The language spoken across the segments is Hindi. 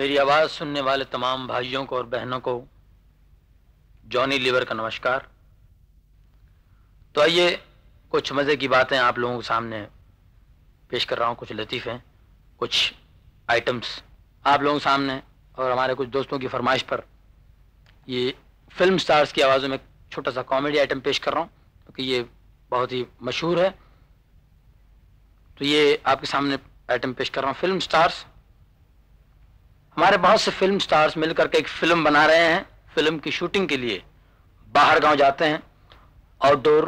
मेरी आवाज़ सुनने वाले तमाम भाइयों को और बहनों को जॉनी लीवर का नमस्कार। तो आइए कुछ मज़े की बातें आप लोगों के सामने पेश कर रहा हूँ। कुछ लतीफ़े, कुछ आइटम्स आप लोगों के सामने और हमारे कुछ दोस्तों की फरमाइश पर ये फिल्म स्टार्स की आवाज़ों में छोटा सा कॉमेडी आइटम पेश कर रहा हूँ, क्योंकि ये बहुत ही मशहूर है। तो ये आपके सामने आइटम पेश कर रहा हूँ। फिल्म स्टार्स, हमारे बहुत से फिल्म स्टार्स मिलकर के एक फिल्म बना रहे हैं। फिल्म की शूटिंग के लिए बाहर गांव जाते हैं, आउटडोर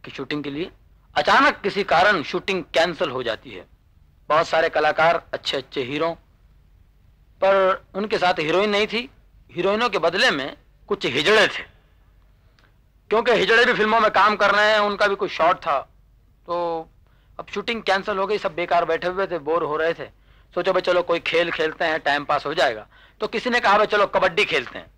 की शूटिंग के लिए। अचानक किसी कारण शूटिंग कैंसिल हो जाती है। बहुत सारे कलाकार, अच्छे अच्छे हीरो, पर उनके साथ हीरोइन नहीं थी। हीरोइनों के बदले में कुछ हिजड़े थे, क्योंकि हिजड़े भी फिल्मों में काम कर रहे हैं, उनका भी कुछ शॉट था। तो अब शूटिंग कैंसिल हो गई, सब बेकार बैठे हुए थे, बोर हो रहे थे। सोचो भाई चलो कोई खेल खेलते हैं, टाइम पास हो जाएगा। तो किसी ने कहा भाई चलो कबड्डी खेलते हैं।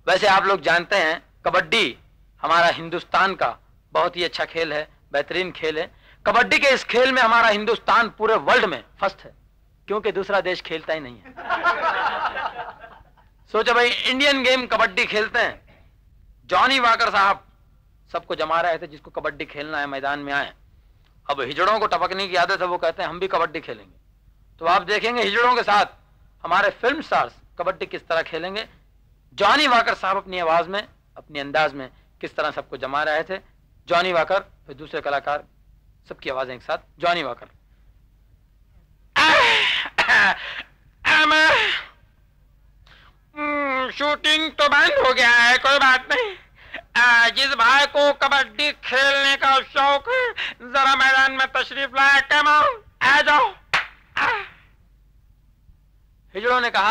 वैसे आप लोग जानते हैं कबड्डी हमारा हिंदुस्तान का बहुत ही अच्छा खेल है, बेहतरीन खेल है। कबड्डी के इस खेल में हमारा हिंदुस्तान पूरे वर्ल्ड में फर्स्ट है, क्योंकि दूसरा देश खेलता ही नहीं है। सोचो भाई इंडियन गेम कबड्डी खेलते हैं। जॉनी वाकर साहब सबको जमा रहे थे, जिसको कबड्डी खेलना है मैदान में आए। अब हिजड़ों को टपकने की आदत है, वो कहते हैं हम भी कबड्डी खेलेंगे। तो आप देखेंगे हिजड़ों के साथ हमारे फिल्म स्टार्स कबड्डी किस तरह खेलेंगे। जॉनी वाकर साहब अपनी आवाज में, अपनी अंदाज में किस तरह सबको जमा रहे थे। जॉनी वाकर, फिर दूसरे कलाकार, सबकी आवाजें एक साथ। Johnny walker. शूटिंग तो बंद हो गया है, कोई बात नहीं। जिस भाई को कबड्डी खेलने का शौक है, जरा मैदान में तशरीफ लाया। कम ऑन, आ जाओ। हिजड़ों ने कहा,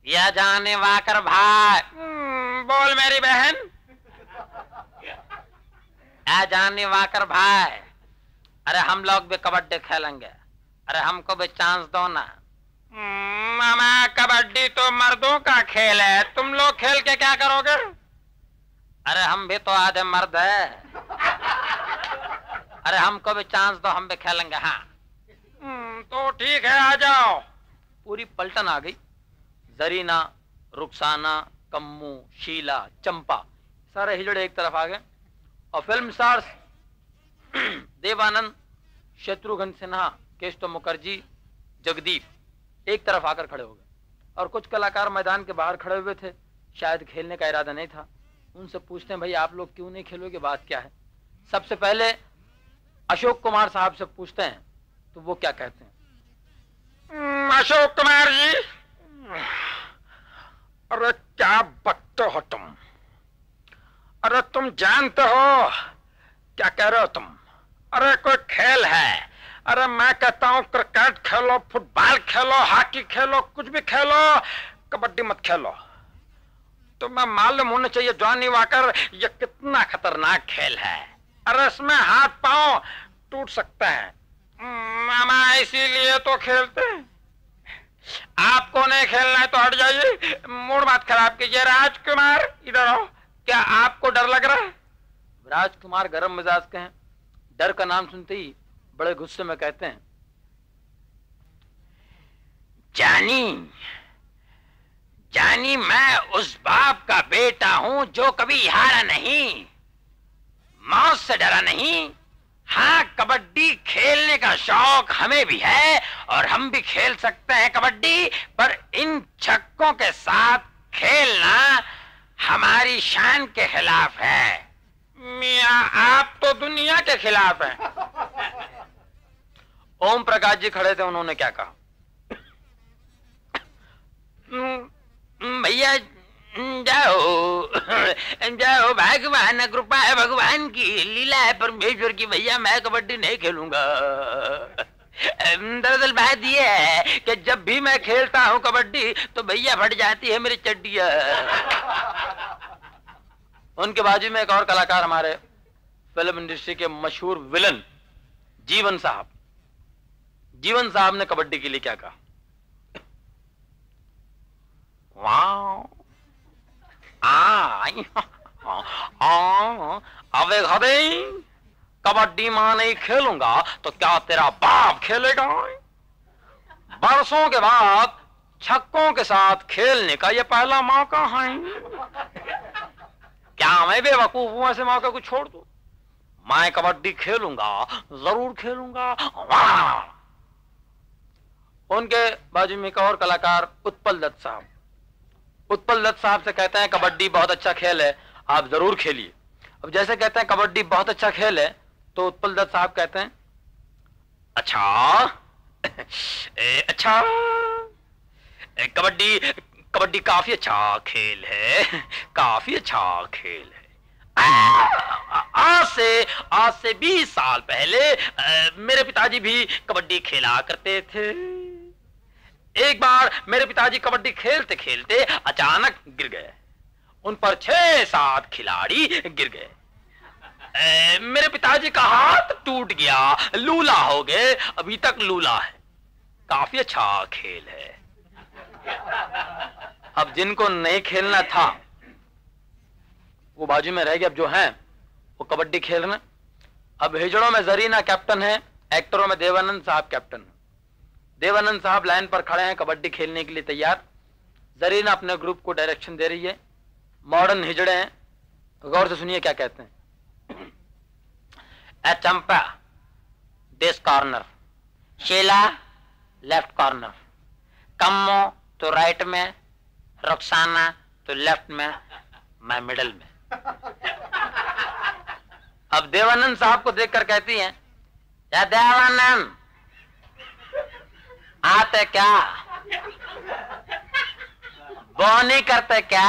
या जाने वाकर भाई। बोल मेरी बहन। या जाने वाकर भाई, अरे हम लोग भी कबड्डी खेलेंगे, अरे हमको भी चांस दो ना। मामा कबड्डी तो मर्दों का खेल है, तुम लोग खेल के क्या करोगे? अरे हम भी तो आधे मर्द है, अरे हमको भी चांस दो, हम भी खेलेंगे। हाँ तो ठीक है, आ जाओ। पूरी पलटन आ गई। जरीना, रुखसाना, कम्मू, शीला, चंपा, सारे हिजड़े एक तरफ आ गए। और फिल्म स्टार्स देवानंद, शत्रुघ्न सिन्हा, केशव मुखर्जी, जगदीप एक तरफ आकर खड़े हो गए। और कुछ कलाकार मैदान के बाहर खड़े हुए थे, शायद खेलने का इरादा नहीं था। उनसे पूछते हैं भाई आप लोग क्यों नहीं खेलोगे, बात क्या है? सबसे पहले अशोक कुमार साहब से पूछते हैं, तो वो क्या कहते हैं। अशोक कुमार जी, अरे क्या बकते हो तुम? अरे तुम जानते हो क्या कह रहे हो तुम? अरे कोई खेल है, अरे मैं कहता हूं क्रिकेट खेलो, फुटबॉल खेलो, हॉकी खेलो, कुछ भी खेलो, कबड्डी मत खेलो। तो मैं मालूम होना चाहिए जॉनी वाकर, ये कितना खतरनाक खेल है। अरे इसमें हाथ पांव टूट सकता है। मामा इसीलिए तो खेलते हैं। आपको नहीं खेलना है तो हट जाइए, मूड बात खराब कीजिए। राजकुमार इधर आओ। क्या आपको डर लग रहा है? राजकुमार गरम मिजाज के हैं, डर का नाम सुनते ही बड़े गुस्से में कहते हैं, जानी जानी मैं उस बाप का बेटा हूं जो कभी हारा नहीं, मौत से डरा नहीं। हाँ कबड्डी खेलने का शौक हमें भी है और हम भी खेल सकते हैं कबड्डी, पर इन छक्कों के साथ खेलना हमारी शान के खिलाफ है। मियां आप तो दुनिया के खिलाफ हैं। ओम प्रकाश जी खड़े थे, उन्होंने क्या कहा, भैया जाओ जाओ, भगवान कृपा है, भगवान की लीला है, परमेश्वर की। भैया मैं कबड्डी नहीं खेलूंगा। दरअसल बात यह है कि जब भी मैं खेलता हूं कबड्डी तो भैया फट जाती है मेरी चड्डियां। उनके बाजू में एक और कलाकार, हमारे फिल्म इंडस्ट्री के मशहूर विलन जीवन साहब। जीवन साहब ने कबड्डी के लिए क्या कहा, वाह अबे घबे कबड्डी मां नहीं खेलूंगा तो क्या तेरा बाप खेलेगा? बरसों के बाद छक्कों के साथ खेलने का ये पहला मौका है। क्या मैं बेवकूफ हूं ऐसे मौके को छोड़ दूं? मैं कबड्डी खेलूंगा, जरूर खेलूंगा। उनके बाजू में एक और कलाकार उत्पल दत्त साहब। उत्पल दत्त साहब से कहते हैं कबड्डी बहुत अच्छा खेल है, आप जरूर खेलिए। अब जैसे कहते हैं कबड्डी बहुत अच्छा खेल है, तो उत्पल दत्त साहब कहते हैं अच्छा अच्छा कबड्डी काफी अच्छा खेल है, काफी अच्छा खेल है। आज से 20 साल पहले मेरे पिताजी भी कबड्डी खेला करते थे। एक बार मेरे पिताजी कबड्डी खेलते खेलते अचानक गिर गए। उन पर 6-7 खिलाड़ी गिर गए। मेरे पिताजी का हाथ टूट गया, लूला हो गए, अभी तक लूला है। काफी अच्छा खेल है। अब जिनको नहीं खेलना था वो बाजू में रह गए। अब जो हैं वो कबड्डी खेल रहे हैं। अब हिजड़ों में जरीना कैप्टन है, एक्टरों में देवानंद साहब कैप्टन है। देवानंद साहब लाइन पर खड़े हैं कबड्डी खेलने के लिए तैयार। जरीना अपने ग्रुप को डायरेक्शन दे रही है। मॉडर्न हिजड़े हैं, गौर से सुनिए क्या कहते हैं। ए Champa this corner, Sheila left corner, Kammo तो राइट में, रुखसाना तो लेफ्ट में, मैं मिडल में। अब देवानंद साहब को देखकर कहती हैं, या देवानंद आते क्या, बोनी करते क्या?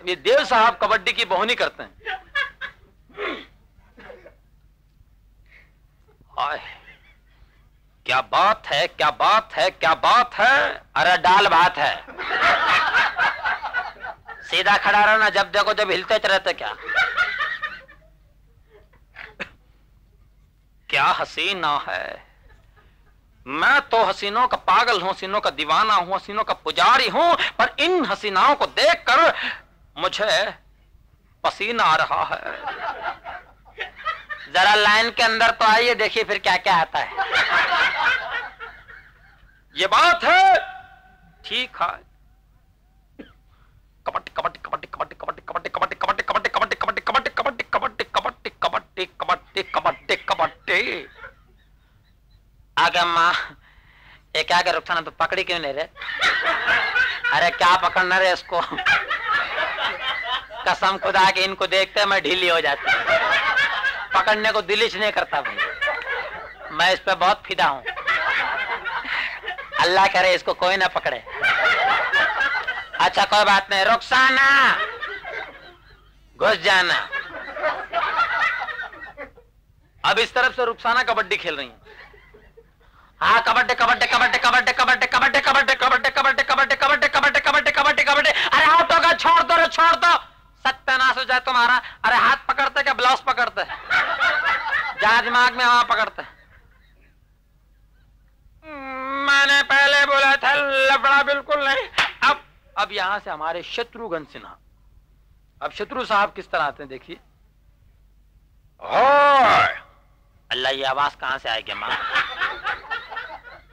ये देव साहब कबड्डी की बोहनी करते हैं। हाय क्या बात है, क्या बात है, क्या बात है। अरे दाल भात है। सीधा खड़ा रहना, जब देखो जब हिलते रहते क्या। क्या हसीना है। मैं तो हसीनों का पागल हूं, हसीनों का दीवाना हूं, हसीनों का पुजारी हूं, पर इन हसीनाओं को देखकर मुझे पसीना आ रहा है। जरा लाइन के अंदर तो आइए, देखिए फिर क्या क्या आता है। ये बात है, ठीक है। कबड्डी कबड्डी कबड्डी कबड्डी कबड्डी कबड्डी कबड्डी कबड्डी कबड्डी कबड्डी कबड्डी कबड्डी कबड्डी कबड्डी कबड्डी कबड्डी कबड्डी कबड्डी कबड्डी। आगे माँ ये क्या कर रुखसाना, तो पकड़ी क्यों नहीं रे? अरे क्या पकड़ना रे इसको। कसम खुदा के इनको देखते मैं ढीली हो जाती, पकड़ने को दिलिच नहीं करता भाई। मैं इस पे बहुत फिदा हूं। अल्लाह करे इसको कोई ना पकड़े। अच्छा कोई बात नहीं, रुखसाना घुस जाना। अब इस तरफ से रुखसाना कबड्डी खेल रही है। हाँ कबड्डी कबड्डी कबड्डी कबड्डी कबड्डी कबड्डी कबड्डी कबड्डी कबड्डी कबड्डी कबड्डी कबड्डी कबड्डी कबड्डी कबड्डी। अरे हाथ होगा, छोड़ दो रे, छोड़ दो, सत्यानाश हो जाए तुम्हारा। अरे हाथ पकड़ते क्या ब्लाउज पकड़ते? जहां दिमाग में वहां पकड़ते। मैंने पहले बोला था लफड़ा बिल्कुल नहीं। अब यहां से हमारे शत्रुघ्न सिन्हा। अब शत्रु साहब किस तरह आते हैं देखिए। अल्लाह ये आवाज कहां से आएगी मां?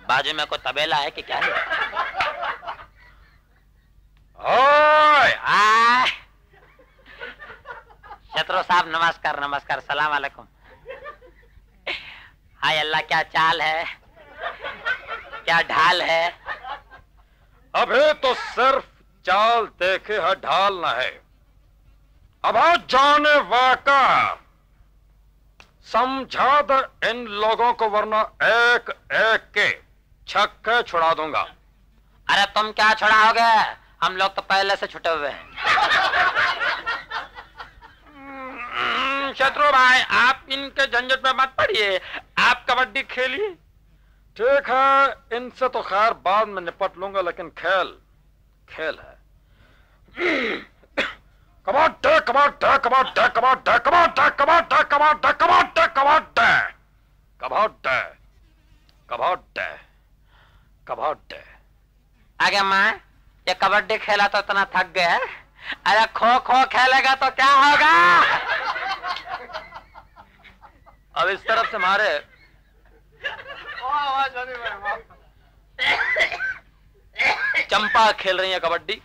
बाजू में कोई तबेला है कि क्या है? शत्रु साहब नमस्कार नमस्कार, सलाम वालेकुम। हाय अल्लाह क्या चाल है, क्या ढाल है? अभी तो सिर्फ चाल देखे है, ढाल ना है। अब जाने वाका समझा दे इन लोगों को, वरना एक एक के छक्के छुड़ा दूंगा। अरे तुम क्या छुड़ाओगे, हम लोग तो पहले से छुटे हुए हैं। शत्रु भाई आप इनके झंझट में मत पड़िए, आप कबड्डी खेलिए। ठीक है, इनसे तो खैर बाद में निपट लूंगा, लेकिन खेल खेल है। कबड्डी कबड्डी कबड्डी कबड्डी कबड्डी कबड्डी कबड्डी कबड्डी कबड्डी कबड्डी कबड्डी कबड्डी। आगे माँ ये कबड्डी खेला तो इतना थक गया। अरे खो खो खेलेगा तो क्या होगा? अब इस तरफ से मारे चंपा खेल रही है कबड्डी।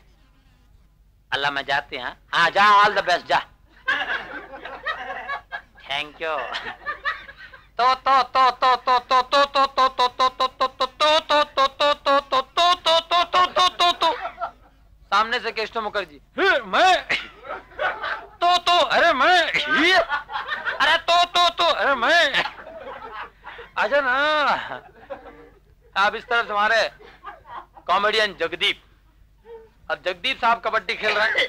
अल्लाह में जाते हैं। हाँ जा, ऑल द बेस्ट जा। Thank you. तो सामने से केशव मुखर्जी, मैं तो अरे मैं अरे तो अरे मैं आजा ना। अब इस तरफ हमारे कॉमेडियन जगदीप। अब जगदीप साहब कबड्डी खेल रहे हैं।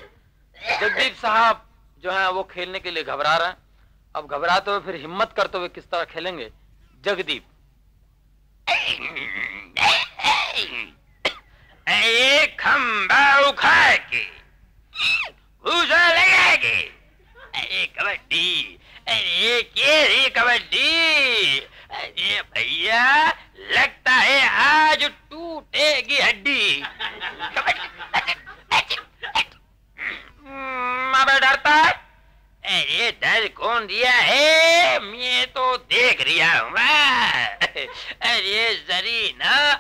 जगदीप साहब जो है वो खेलने के लिए घबरा रहे हैं। अब घबराते हुए फिर हिम्मत करते हुए किस तरह खेलेंगे जगदीप। एक खंबा उखाड़ के भूसा लगा के, अरे कबड्डी, अरे केरी कबड्डी, अरे भैया लगता है आज टूटेगी हड्डी। मैं डरता है। अरे डर कौन दिया है, मैं तो देख रिया हूँ। अरे जरीना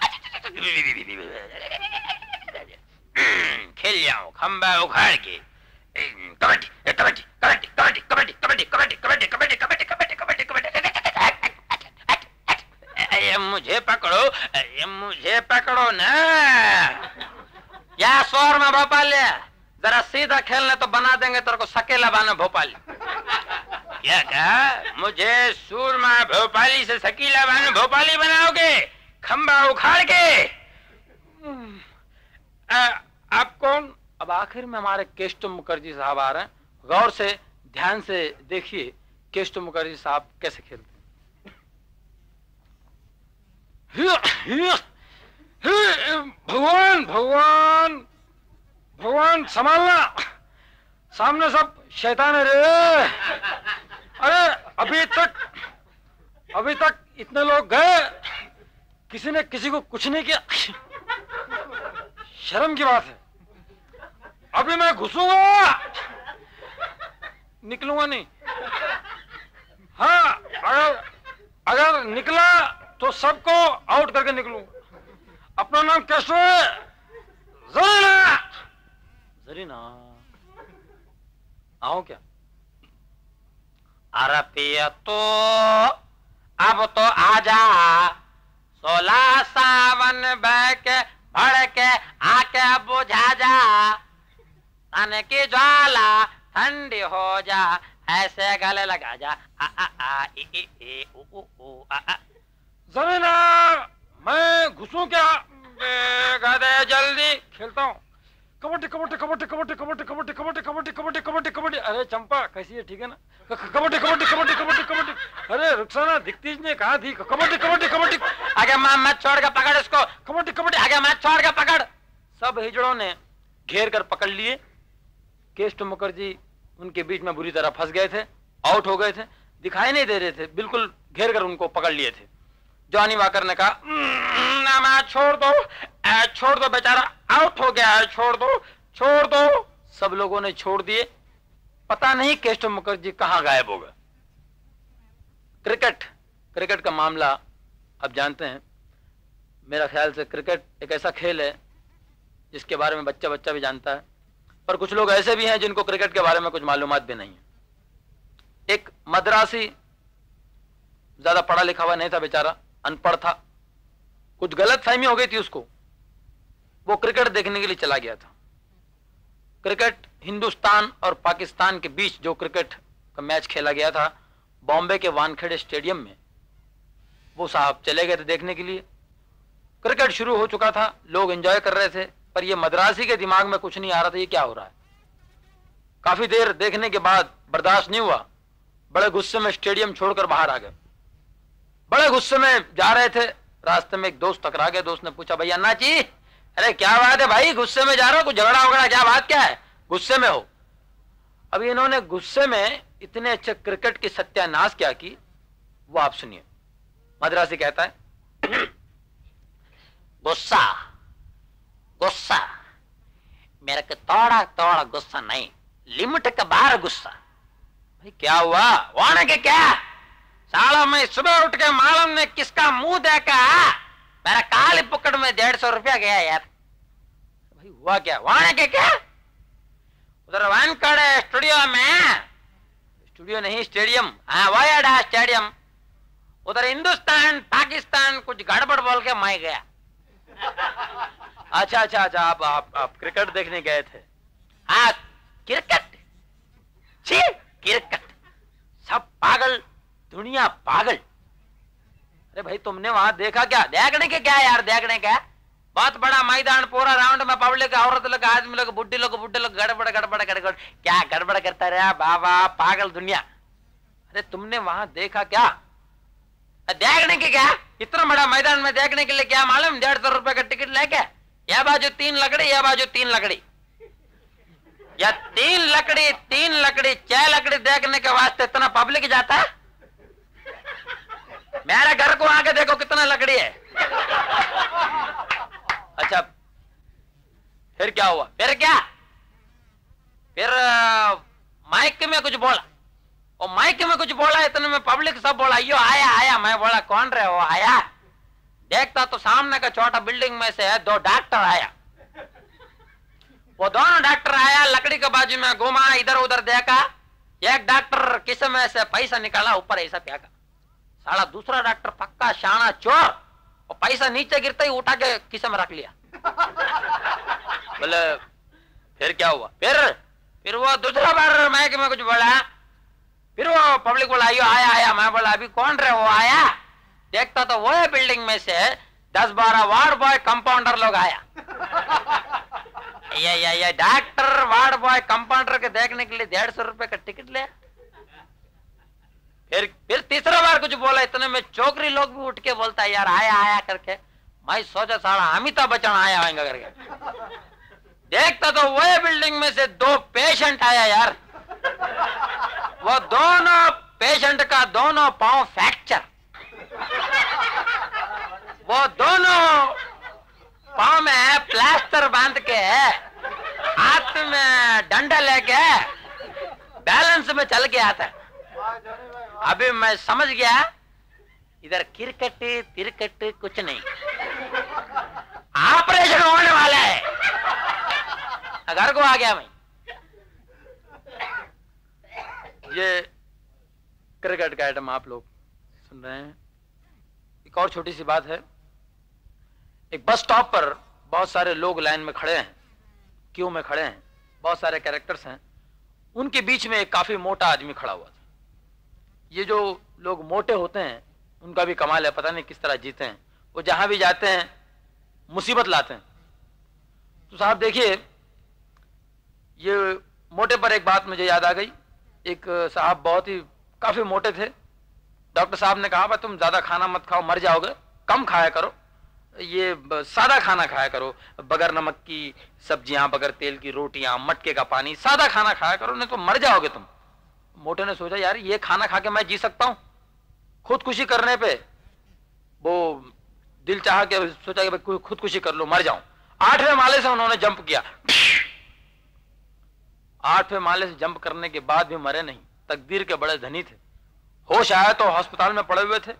खेल जाऊं खंबा उखाड़ के। कबड्डी कबड्डी कबड्डी कबड्डी कबड्डी कबड्डी कबड्डी कबड्डी कबड्डी कबड्डी कबड्डी कबड्डी कबड्डी। अरे मुझे पकड़ो, अरे मुझे पकड़ो ना। या शोर में भोपाल, जरा सीधा खेलने तो बना देंगे तेरे को सकेला बाना भोपाली। क्या कहा? मुझे सूरमा भोपाली से सकीला बाना भोपाली बनाओगे खंबा उखाड़ के? आप कौन? अब आखिर में हमारे केशव मुखर्जी साहब आ रहे हैं। गौर से ध्यान से देखिए केशव मुखर्जी साहब कैसे खेलते हैं। भगवान भगवान भगवान संभालना, सामने सब शैतान है रे। अरे अभी तक इतने लोग गए, किसी ने किसी को कुछ नहीं किया। शर्म की बात है। अभी मैं घुसूंगा, निकलूंगा नहीं। हाँ, अगर निकला तो सबको आउट करके निकलूंगा। अपना नाम कैसे है? जरीना। जरीना आओ क्या? अरे पिया तो अब तो आजा, 16 सावन बह के भड़ के आके बुझा जा, तन की ज्वाला ठंडी हो जा, ऐसे गले लगा जा। आ आ आ ई ई ए उ उ उ आ आ। जमीना मैं घुसूं क्या? गधे जल्दी खेलता हूँ। कबड्डी कबड्डी कबड्डी कबड्डी कबड्डी कबड्डी कबड्डी कबड्डी कबड्डी कबड्डी कबड्डी। अरे चंपा कैसी है? ठीक है ना? कबड्डी कबड्डी कबड्डी कबड्डी कबड्डी। अरे रुखसाना दिखती ने कहा थी कबड्डी कबड्डी कबड्डी। आगे मत छोड़ के पकड़ इसको। कबड्डी कबड्डी, आगे मत छोड़ के पकड़। सब हिजड़ों ने घेर कर पकड़ लिए। केशव मुखर्जी उनके बीच में बुरी तरह फंस गए थे, आउट हो गए थे, दिखाई नहीं दे रहे थे, बिल्कुल घेर कर उनको पकड़ लिए थे। जॉनी वाकर ने कहा ना छोड़ दो बेचारा आउट हो गया है, छोड़ दो। सब लोगों ने छोड़ दिए। पता नहीं केशव मुखर्जी कहां गायब हो गए। क्रिकेट का मामला अब जानते हैं। मेरा ख्याल से क्रिकेट एक ऐसा खेल है जिसके बारे में बच्चा भी जानता है, पर कुछ लोग ऐसे भी हैं जिनको क्रिकेट के बारे में कुछ मालूमात भी नहीं है। एक मद्रासी, ज्यादा पढ़ा लिखा हुआ नहीं था बेचारा, अनपढ़ था, कुछ गलत फहमी हो गई थी उसको। वो क्रिकेट देखने के लिए चला गया था। क्रिकेट हिंदुस्तान और पाकिस्तान के बीच जो क्रिकेट का मैच खेला गया था बॉम्बे के वानखेड़े स्टेडियम में, वो साहब चले गए थे देखने के लिए। क्रिकेट शुरू हो चुका था, लोग एंजॉय कर रहे थे, पर ये मद्रासी के दिमाग में कुछ नहीं आ रहा था ये क्या हो रहा है। काफी देर देखने के बाद बर्दाश्त नहीं हुआ, बड़े गुस्से में स्टेडियम छोड़कर बाहर आ गए। बड़े गुस्से में जा रहे थे, रास्ते में एक दोस्त टकरा गया। दोस्त ने पूछा भैया अन्ना जी, अरे क्या बात है भाई, गुस्से में जा रहे हो, कुछ झगड़ा वगड़ा, क्या बात क्या है, गुस्से में हो? अभी इन्होंने गुस्से में इतने अच्छे क्रिकेट की सत्यानाश क्या की, वो आप सुनिए। मद्रासी कहता है गुस्सा मेरे को थोड़ा गुस्सा नहीं, लिमिट के बाहर गुस्सा। भाई क्या हुआ? वाने के क्या? साला मैं सुबह उठ के मालूम ने किसका मुंह देखा, मेरा काली पकड़ में 150 रुपया गया यार। भाई हुआ क्या? वहां के क्या उधर वानकड़ स्टूडियो में, स्टूडियो नहीं स्टेडियम, हाँ वायाडा स्टेडियम, उधर हिंदुस्तान पाकिस्तान कुछ गड़बड़ बोल के मैं गया। अच्छा अच्छा अच्छा, आप क्रिकेट देखने गए थे? हाँ क्रिकेट, छी क्रिकेट, सब पागल, दुनिया पागल। अरे भाई तुमने वहां देखा क्या? देखने के क्या यार, देखने का बहुत बड़ा मैदान, पूरा राउंड में पब्लिक, औरत लोग, आदमी लोग, बुड्ढे लोग गड़बड़ गड़बड़ गड़बड़, क्या गड़बड़ करता रहा बाबा, पागल दुनिया। अरे तुमने वहां देखा क्या? देखने के क्या, इतना बड़ा मैदान में देखने के लिए क्या मालूम, 150 रुपए का टिकट लेके या बाजू 3 लकड़ी, या बाजू 3 लकड़ी, या 3 लकड़ी 3 लकड़ी 6 लकड़ी देखने के वास्ते इतना पब्लिक जाता है। मेरे घर को आके देखो कितना लकड़ी है। अच्छा फिर क्या हुआ? फिर क्या, फिर माइक में कुछ बोला, और माइक में कुछ बोला, इतने में पब्लिक सब बोला यो आया आया। मैं बोला कौन रहे हो? आया, देखता तो सामने का छोटा बिल्डिंग में से 2 डॉक्टर आया। वो दोनों डॉक्टर आया, लकड़ी के बाजू में घुमा, इधर उधर देखा, एक डॉक्टर किसी में से पैसा निकाला, ऊपर ऐसा फेंका। साला दूसरा डॉक्टर पक्का शाना चोर, और पैसा नीचे गिरते ही उठा के किसी में रख लिया। बोले फिर क्या हुआ? फिर वो दूसरा बार माइक में कुछ बोला, फिर वो पब्लिक बोला यो आया आया। मैं बोला अभी कौन रहे हो? आया, देखता तो वो बिल्डिंग में से 10-12 वार्ड बॉय कंपाउंडर लोग आया। ये डॉक्टर वार्ड बॉय कंपाउंडर के देखने के लिए 150 रुपए का टिकट ले। फिर तीसरा बार कुछ बोला, इतने में चौकरी लोग भी उठ के बोलता है यार आया आया करके। मैं सोचा साला अमिताभ बच्चन आया होगा करके, देखता तो वो बिल्डिंग में से 2 पेशेंट आया यार। वो दोनों पेशेंट का दोनों पांव फ्रैक्चर, वो दोनों पांव में प्लास्टर बांध के, हाथ में डंडा लेके बैलेंस में चल के आता है। अभी मैं समझ गया इधर क्रिकेट तिरकट कुछ नहीं, ऑपरेशन होने वाला है। घर को आ गया मैं। ये क्रिकेट का आइटम आप लोग सुन रहे हैं। एक और छोटी सी बात है, एक बस स्टॉप पर बहुत सारे लोग लाइन में खड़े हैं, क्यू में खड़े हैं, बहुत सारे कैरेक्टर्स हैं। उनके बीच में एक काफी मोटा आदमी खड़ा हुआ था। ये जो लोग मोटे होते हैं उनका भी कमाल है, पता नहीं किस तरह जीते हैं। वो जहां भी जाते हैं मुसीबत लाते हैं। तो साहब देखिए, ये मोटे पर एक बात मुझे याद आ गई। एक साहब बहुत ही काफी मोटे थे। डॉक्टर साहब ने कहा भाई तुम ज्यादा खाना मत खाओ, मर जाओगे, कम खाया करो, ये सादा खाना खाया करो, बगैर नमक की सब्जियां, बगैर तेल की रोटियां, मटके का पानी, सादा खाना खाया करो, नहीं तो मर जाओगे तुम। मोटे ने सोचा यार ये खाना खा के मैं जी सकता हूं। खुदकुशी करने पे वो दिल चाह के सोचा कि भाई खुदकुशी कर लो, मर जाऊं। 8वें माले से उन्होंने जंप किया। 8वें माले से जंप करने के बाद भी मरे नहीं। तकदीर के बड़े धनी थे। होश आया तो अस्पताल में पड़े हुए थे।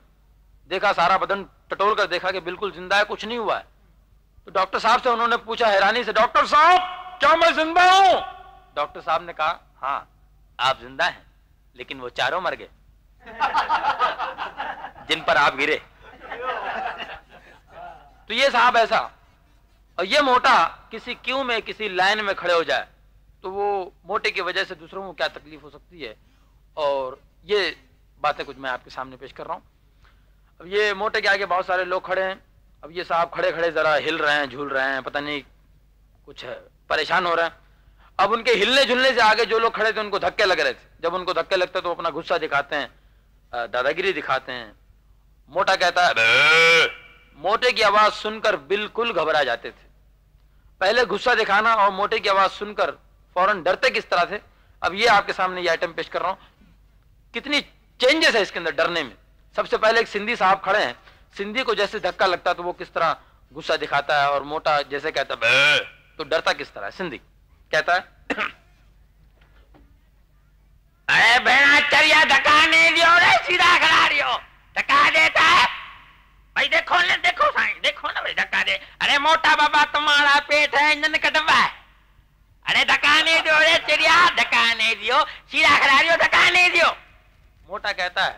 देखा, सारा बदन टटोल कर देखा कि बिल्कुल जिंदा है, कुछ नहीं हुआ है। तो डॉक्टर साहब से उन्होंने पूछा हैरानी से, डॉक्टर साहब क्या मैं जिंदा हूं? डॉक्टर साहब ने कहा हाँ आप जिंदा हैं, लेकिन वो चारों मर गए जिन पर आप गिरे। तो ये साहब ऐसा, और ये मोटा किसी क्यू में, किसी लाइन में खड़े हो जाए तो वो मोटे की वजह से दूसरों को क्या तकलीफ हो सकती है। और ये बातें कुछ मैं आपके सामने पेश कर रहा हूं। अब ये मोटे के आगे बहुत सारे लोग खड़े हैं। अब ये साहब खड़े खड़े जरा हिल रहे हैं, झूल रहे हैं, पता नहीं कुछ परेशान हो रहे हैं। अब उनके हिलने झुलने से आगे जो लोग खड़े थे उनको धक्के लग रहे थे। जब उनको धक्के लगते तो अपना गुस्सा दिखाते हैं, दादागिरी दिखाते हैं। मोटा कहता है, मोटे की आवाज सुनकर बिल्कुल घबरा जाते थे। पहले गुस्सा दिखाना और मोटे की आवाज सुनकर फौरन डरते किस तरह थे, अब ये आपके सामने ये आइटम पेश कर रहा हूं। कितनी चेंजेस है इसके अंदर डरने में। सबसे पहले एक सिंधी साहब खड़े हैं। सिंधी को जैसे धक्का लगता तो वो किस तरह गुस्सा दिखाता है, और मोटा जैसे कहता है तो डरता किस तरह है। सिंधी कहता है अरे बेनाचरिया धक्का नहीं दियो रे, सीधा खड़ा रहियो, धक्का देता है भाई। देखो ना, देखो साईं, देखो ना भाई, धक्का दे। अरे मोटा बाबा तुम्हारा पेट है इंजन का डब्बा है। अरे धक्का नहीं दियो रे चिड़िया, धक्का नहीं दियो, सीधा खड़ा रहियो, धक्का नहीं दियो। मोटा कहता है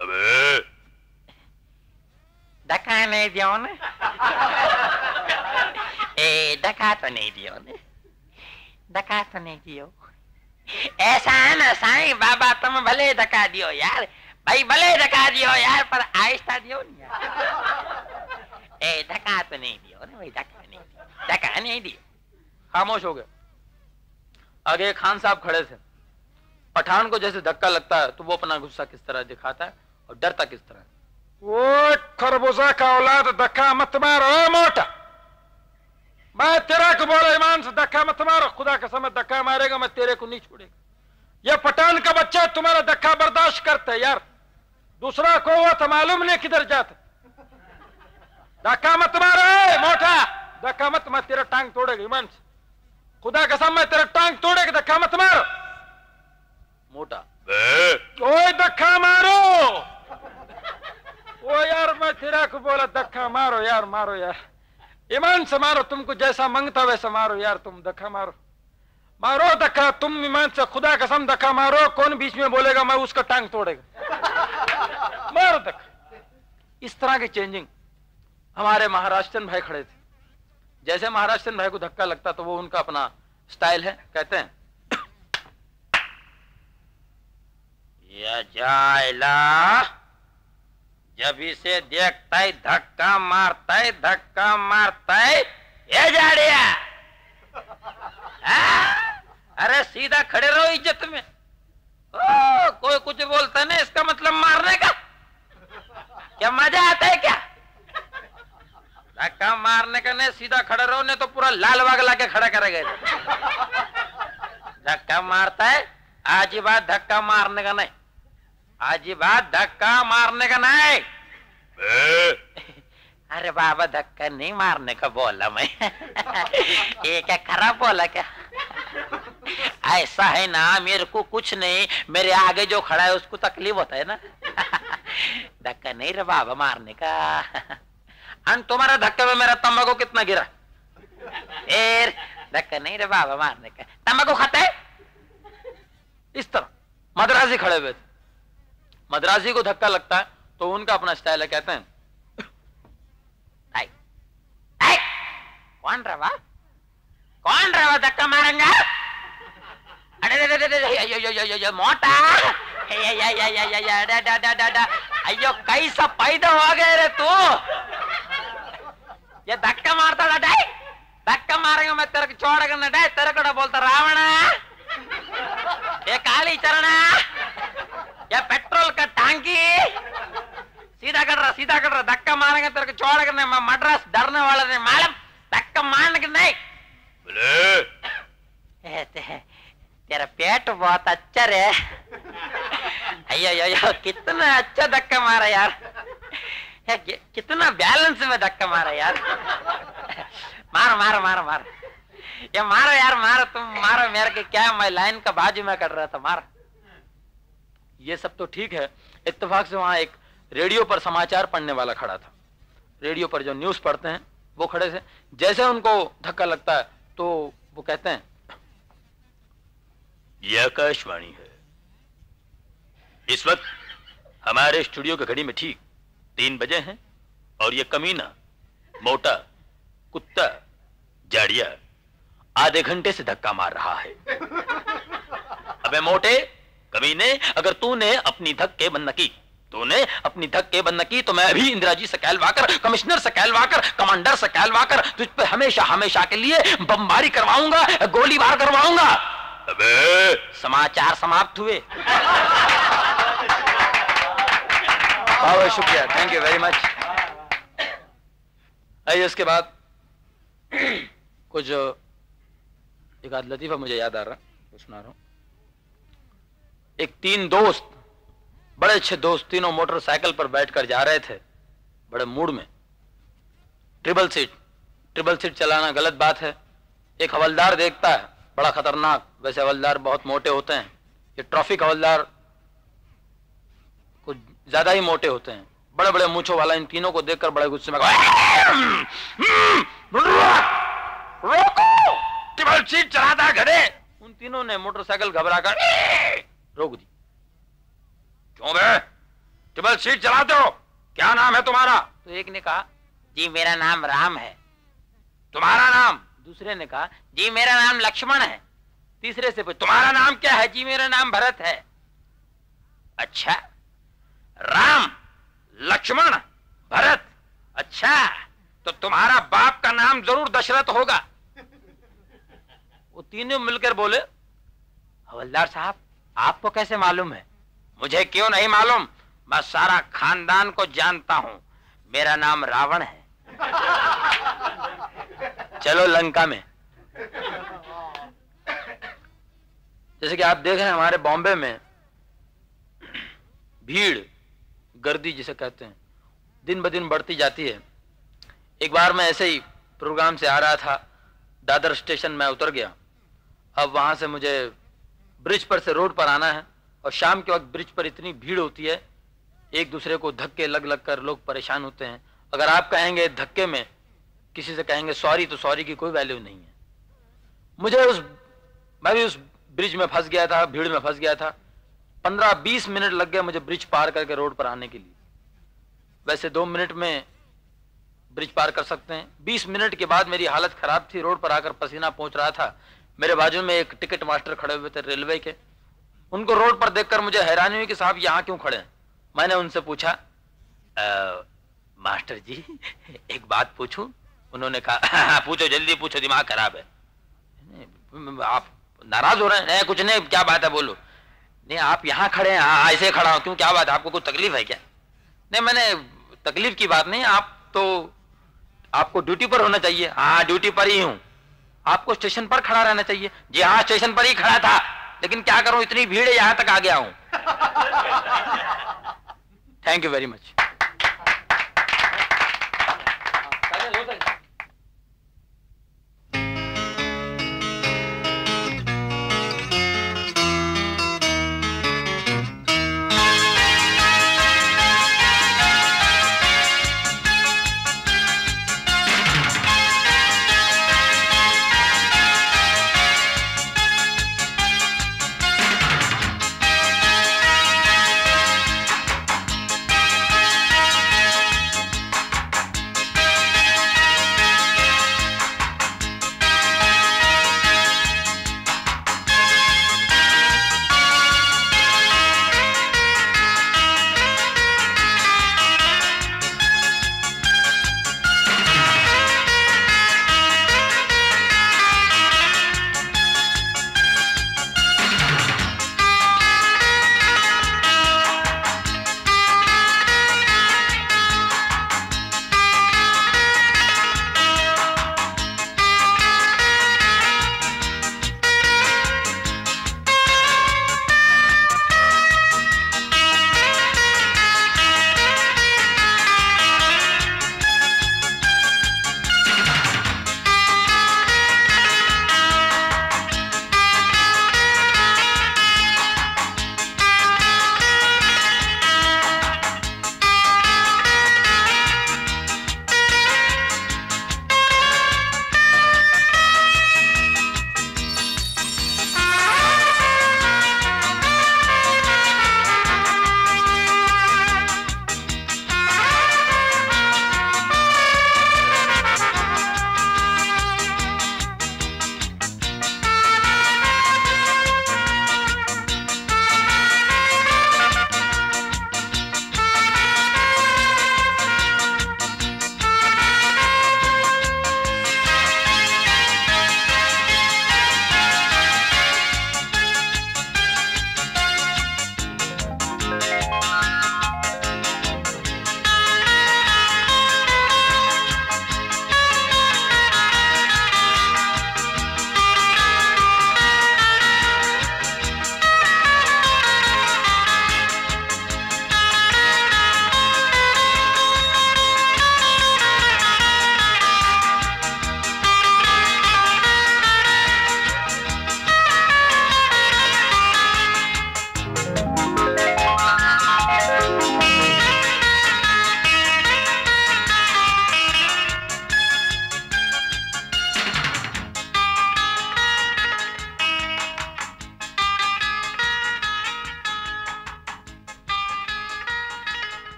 अबे धक्का नहीं दियो ने, ए धक्का तो नहीं दियो ने, धक्का तो नहीं दियो। ऐसा है ना साईं बाबा, तुम भले धक्का दियो यार भाई, भले धक्का दियो यार, पर आहिस्ता दियो नहीं यार। ए धक्का तो नहीं दियो ना भाई, धक्का नहीं दियो, धक्का नहीं दियो। खामोश हो गए। आगे खान साहब खड़े थे। पठान को जैसे धक्का लगता है तो वो अपना गुस्सा किस तरह दिखाता है और डरता किस तरह। वो खरबूजा का औलाद, धक्का मत मारो मोटा। मैं तेरा को बोला ईमान से धक्का मत मारो, खुदा का समझ धक्का मारेगा मैं तेरे को नहीं छोड़ेगा। ये पठान का बच्चा तुम्हारा धक्का बर्दाश्त करता है यार, दूसरा को हुआ तो मालूम नहीं किधर जाता। धक्का मत मारो मोटा, धक्का मत, मैं तेरा टांग तोड़ेगा ईमान से, खुदा का समझ तेरा टांग तोड़ेगा, धक्का मत मारो। मोटा ओए धक्का मारो, ओ यार मैं तेरा को बोला धक्का मारो यार, मारो यार, ईमान से मारो, तुमको जैसा मांगता वैसा मारो यार, तुम धक्का मारो, मारो धक्का तुम ईमान से, खुदा कसम धक्का मारो। कौन बीच में बोलेगा मैं उसका टांग तोड़ेगा, मारो धक्का। इस तरह की चेंजिंग हमारे महाराष्ट्रन भाई खड़े थे। जैसे महाराष्ट्रन भाई को धक्का लगता तो वो उनका अपना स्टाइल है, कहते हैं ये जायला, जब इसे देखता है धक्का मारता है, धक्का मारता है। ये जाड़िया, अरे सीधा खड़े रहो इज्जत में। ओ, कोई कुछ बोलता नहीं इसका मतलब मारने का, क्या मजा आता है क्या? धक्का मारने का नहीं, सीधा खड़े रहो, नहीं तो पूरा लाल बाग लाके खड़ा करेगा। धक्का मारता है, आज ही बात धक्का मारने का नहीं, आज ही बात धक्का मारने का नहीं। अरे बाबा धक्का नहीं मारने का बोला मैं। ये क्या खराब बोला क्या? ऐसा है ना, मेरे को कुछ नहीं, मेरे आगे जो खड़ा है उसको तकलीफ होता है ना। धक्का नहीं रे बाबा मारने का। अन तुम्हारे धक्के में मेरा तंबाकू कितना गिरा? धक्का नहीं रे बाबा मारने का। तंबाकू खाता है? इस तरह मद्रासी खड़े हुए थे। मद्रासी को धक्का लगता है तो उनका अपना स्टाइल है, कहते हैं कौन रवा, कौन रवा धक्का मारेंगा? अरे मोटा, अयो कैसा पैदा हो गए रे तू? ये धक्का मारता था डाई, धक्का मारेंगे मैं तेरे को छोड़ेगा ना डाई। तेरे को बोलता रावण, ये काली चरण, ये पेट्रोल का टांकी, सीधा कर रहा, धक्का मारेंगे तेरे को छोड़ेगा नहीं। मैं मद्रास डरने वाला नहीं मालूम, धक्का मारने के नहीं। तेरा पेट बहुत अच्छा रे। अयो कितना अच्छा धक्का मारा यार, कितना बैलेंस में धक्का मारा यार। मारो मारो मारो मारो, ये मारो यार, मारो तुम मारो, मेरे के क्या, मैं लाइन का बाजू में कर रहा था, मारो। ये सब तो ठीक है। इत्तेफाक से वहां एक रेडियो पर समाचार पढ़ने वाला खड़ा था। रेडियो पर जो न्यूज पढ़ते हैं वो खड़े थे। जैसे उनको धक्का लगता है तो वो कहते हैं यह आकाशवाणी है। इस वक्त हमारे स्टूडियो की घड़ी में ठीक 3 बजे हैं और ये कमीना, मोटा, कुत्ता, जाड़िया आधे घंटे से धक्का मार रहा है। अबे मोटे कमीने, अगर तूने अपनी धक्के बंद न की तो मैं अभी इंदिरा जी से कहलवाकर, कमिश्नर से कहलवाकर, कमांडर से कहलवाकर तुझ पे हमेशा हमेशा के लिए बमबारी करवाऊंगा, गोलीबार करवाऊंगा। अबे समाचार समाप्त हुए। बहुत शुक्रिया, थैंक यू वेरी मच। आइए इसके बाद कुछ एक आध लतीफा मुझे याद आ रहा, वो सुना रहा हूं। एक 3 दोस्त, बड़े अच्छे दोस्त, तीनों मोटरसाइकिल पर बैठकर जा रहे थे बड़े मूड में। ट्रिपल सीट चलाना गलत बात है। एक हवलदार देखता है, बड़ा खतरनाक, वैसे हवलदार बहुत मोटे होते हैं, ये ट्रैफिक हवलदार कुछ ज्यादा ही मोटे होते हैं, बड़े बड़े मूंछों वाला। इन तीनों को देखकर बड़े गुस्से में रोको, टेबल सीट चलाता घड़े। उन तीनों ने मोटरसाइकिल घबराकर रोक दी। क्यों बे, टेबल सीट चलाते हो? क्या नाम है तुम्हारा? तो एक ने कहा, जी मेरा नाम राम है। तुम्हारा नाम? दूसरे ने कहा, जी मेरा नाम लक्ष्मण है। तीसरे से पूछा, तुम्हारा नाम क्या है? जी मेरा नाम भरत है। अच्छा, राम, लक्ष्मण, भरत। अच्छा, तो तुम्हारा बाप का नाम जरूर दशरथ होगा। वो तीनों मिलकर बोले, हवलदार साहब आपको कैसे मालूम है? मुझे क्यों नहीं मालूम, मैं सारा खानदान को जानता हूं। मेरा नाम रावण है। चलो लंका में। जैसे कि आप देख रहे हैं हमारे बॉम्बे में भीड़, गर्दी जिसे कहते हैं, दिन ब दिन बढ़ती जाती है। एक बार मैं ऐसे ही प्रोग्राम से आ रहा था, दादर स्टेशन में उतर गया। अब वहां से मुझे ब्रिज पर से रोड पर आना है, और शाम के वक्त ब्रिज पर इतनी भीड़ होती है, एक दूसरे को धक्के लग लग कर लोग परेशान होते हैं। अगर आप कहेंगे धक्के में किसी से कहेंगे सॉरी, तो सॉरी की कोई वैल्यू नहीं है। मैं भी उस ब्रिज में फंस गया था, भीड़ में फंस गया था। 15-20 मिनट लग गए मुझे ब्रिज पार करके रोड पर आने के लिए। वैसे 2 मिनट में ब्रिज पार कर सकते हैं। 20 मिनट के बाद मेरी हालत खराब थी, रोड पर आकर पसीना पहुंच रहा था। मेरे बाजू में एक टिकट मास्टर खड़े हुए थे रेलवे के। उनको रोड पर देखकर मुझे हैरानी हुई कि साहब यहाँ क्यों खड़े हैं। मैंने उनसे पूछा, मास्टर जी एक बात पूछूं? उन्होंने कहा, पूछो, जल्दी पूछो, दिमाग खराब है। आप नाराज हो रहे हैं? नहीं, कुछ नहीं, क्या बात है, बोलो। नहीं, आप यहाँ खड़े हैं? हाँ, ऐसे खड़ा हूं। क्यों, क्या बात है, आपको कुछ तकलीफ है क्या? नहीं, मैंने तकलीफ की बात नहीं, आपको ड्यूटी पर होना चाहिए। हाँ, ड्यूटी पर ही हूं। आपको स्टेशन पर खड़ा रहना चाहिए। जी हाँ, स्टेशन पर ही खड़ा था, लेकिन क्या करूं, इतनी भीड़ है, यहां तक आ गया हूं। Thank you very much.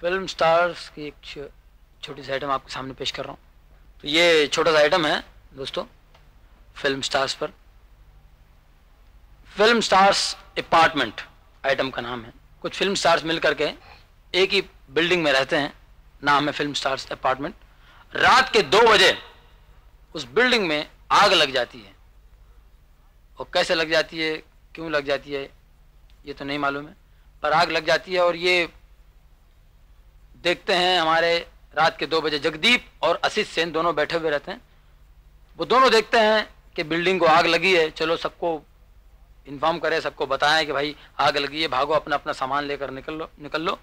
Film stars की एक छोटी सी आइटम आपके सामने पेश कर रहा हूँ। तो ये छोटा सा आइटम है दोस्तों फिल्म स्टार्स पर। फिल्म स्टार्स अपार्टमेंट आइटम का नाम है। कुछ फिल्म स्टार्स मिल करके एक ही बिल्डिंग में रहते हैं, नाम है फिल्म स्टार्स अपार्टमेंट। रात के 2 बजे उस बिल्डिंग में आग लग जाती है, और कैसे लग जाती है, क्यों लग जाती है, ये तो नहीं मालूम है, पर आग लग जाती है। और ये देखते हैं हमारे रात के 2 बजे जगदीप और असित सेन दोनों बैठे हुए रहते हैं। वो दोनों देखते हैं कि बिल्डिंग को आग लगी है, चलो सबको इन्फॉर्म करें, सबको बताएं कि भाई आग लगी है, भागो अपना अपना सामान लेकर निकल लो।